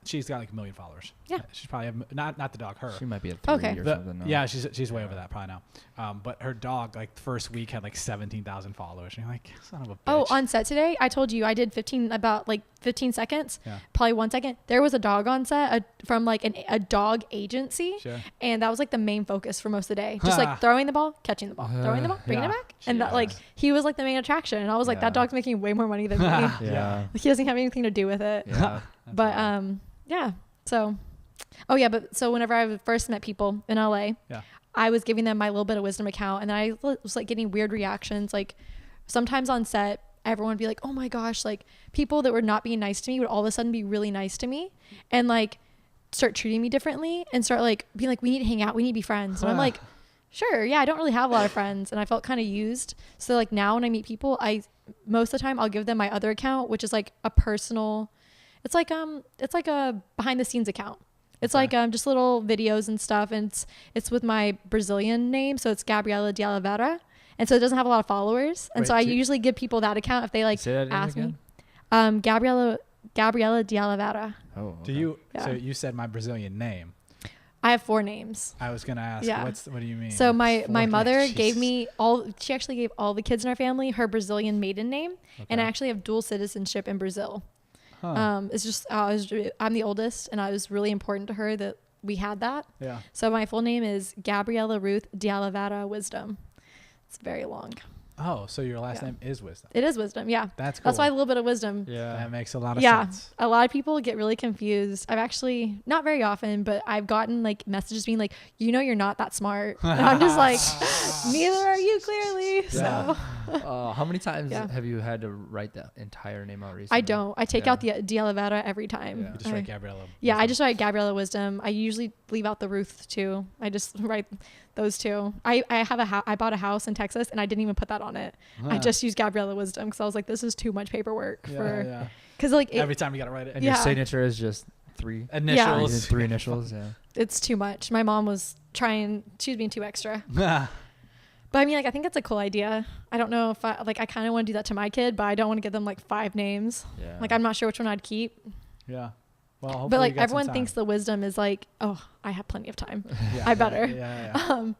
[SPEAKER 1] she's got like 1 million followers.
[SPEAKER 2] Yeah.
[SPEAKER 1] She's probably not the dog, her.
[SPEAKER 3] She might be at 3
[SPEAKER 2] Okay.
[SPEAKER 3] or something. No?
[SPEAKER 1] Yeah, she's way over that probably now. But her dog like the first week had like 17,000 followers. And you're like, son of a bitch.
[SPEAKER 2] Oh, on set today, I told you I did 15 seconds, probably 1 second. There was a dog on set from like a dog agency.
[SPEAKER 1] Sure.
[SPEAKER 2] And that was like the main focus for most of the day. Just like throwing the ball, catching the ball, throwing the ball, bringing it back. And that like, he was like the main attraction. And I was like, that dog's making way more money than me.
[SPEAKER 3] Yeah.
[SPEAKER 2] Like, he doesn't have anything to do with it.
[SPEAKER 3] Yeah.
[SPEAKER 2] But yeah. So, so whenever I first met people in LA, I was giving them my Little Bit of Wisdom account, and then I was like getting weird reactions. Like sometimes on set, everyone would be like, oh my gosh, like people that were not being nice to me would all of a sudden be really nice to me and like start treating me differently and start like being like, we need to hang out, we need to be friends. And I'm like, Sure. Yeah. I don't really have a lot of friends and I felt kind of used. So like now when I meet people, most of the time I'll give them my other account, which is like a personal, it's like a behind the scenes account. It's like just little videos and stuff. And it's with my Brazilian name. So it's Gabriella de Oliveira. And so it doesn't have a lot of followers. And so I usually give people that account if they like ask me. Gabriella de Oliveira.
[SPEAKER 3] Oh. Okay.
[SPEAKER 1] Do you? Yeah. So you said my Brazilian name.
[SPEAKER 2] I have 4 names.
[SPEAKER 1] I was gonna ask.
[SPEAKER 2] Yeah.
[SPEAKER 1] What do you mean?
[SPEAKER 2] So my mother gave me she actually gave all the kids in our family her Brazilian maiden name, and I actually have dual citizenship in Brazil. Huh. It's just I'm the oldest, and it was really important to her that we had that.
[SPEAKER 1] Yeah.
[SPEAKER 2] So my full name is Gabriella Ruth de Oliveira Wisdom. It's very long.
[SPEAKER 1] Oh, so your last name is Wisdom.
[SPEAKER 2] It is Wisdom, yeah.
[SPEAKER 1] That's cool.
[SPEAKER 2] That's why a little bit of wisdom.
[SPEAKER 1] Yeah. That makes a lot of sense.
[SPEAKER 2] A lot of people get really confused. I've actually, not very often, but I've gotten like messages being like, you're not that smart. And I'm just like, neither are you clearly.
[SPEAKER 1] Yeah.
[SPEAKER 2] So
[SPEAKER 3] how many times have you had to write the entire name out recently?
[SPEAKER 2] I don't. I take out the de Oliveira every time.
[SPEAKER 1] Yeah. You just write Gabriella.
[SPEAKER 2] Yeah, I just write Gabriella Wisdom. I usually leave out the Ruth too. I just write those 2. I bought a house in Texas and I didn't even put that on it. I just used Gabriella Wisdom because I was like, this is too much paperwork because like
[SPEAKER 1] every time you gotta write it.
[SPEAKER 3] And your signature is just 3
[SPEAKER 1] initials.
[SPEAKER 3] Yeah. 3 initials. Yeah.
[SPEAKER 2] It's too much. My mom was she was being too extra. But I mean, like, I think it's a cool idea. I don't know if I kind of want to do that to my kid, but I don't want to give them like 5 names. Yeah. Like, I'm not sure which one I'd keep.
[SPEAKER 1] Yeah. Well, hopefully
[SPEAKER 2] but like everyone thinks the Wisdom is like, oh, I have plenty of time. I better.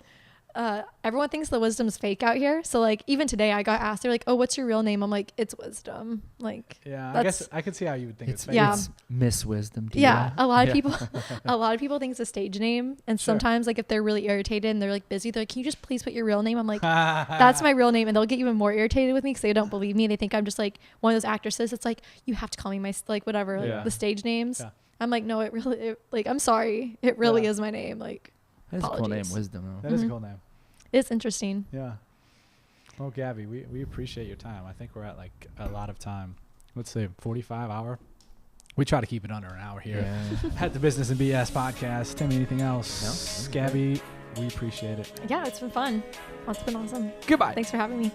[SPEAKER 2] Everyone thinks the Wisdom is fake out here. So like even today I got asked, they're like, oh, what's your real name? I'm like, it's Wisdom. Like,
[SPEAKER 1] I guess I could see how you would think it's fake.
[SPEAKER 2] Yeah.
[SPEAKER 3] It's Miss Wisdom.
[SPEAKER 2] A lot of people, think it's a stage name. And sometimes like if they're really irritated and they're like busy, they're like, can you just please put your real name? I'm like, that's my real name. And they'll get even more irritated with me because they don't believe me. They think I'm just like one of those actresses. It's like, you have to call me my, like whatever, like, the stage names. Yeah. I'm like, no, I'm sorry. It really is my name. Like,
[SPEAKER 3] that's a cool name, Wisdom.
[SPEAKER 1] That is a cool name.
[SPEAKER 2] It's interesting.
[SPEAKER 1] Yeah. Well, Gabby, we appreciate your time. I think we're at like a lot of time. Let's say 45 hour. We try to keep it under an hour here at the Business and BS podcast. Tell me anything else. No? Gabby, we appreciate it.
[SPEAKER 2] Yeah, it's been fun. It's been awesome.
[SPEAKER 1] Goodbye.
[SPEAKER 2] Thanks for having me.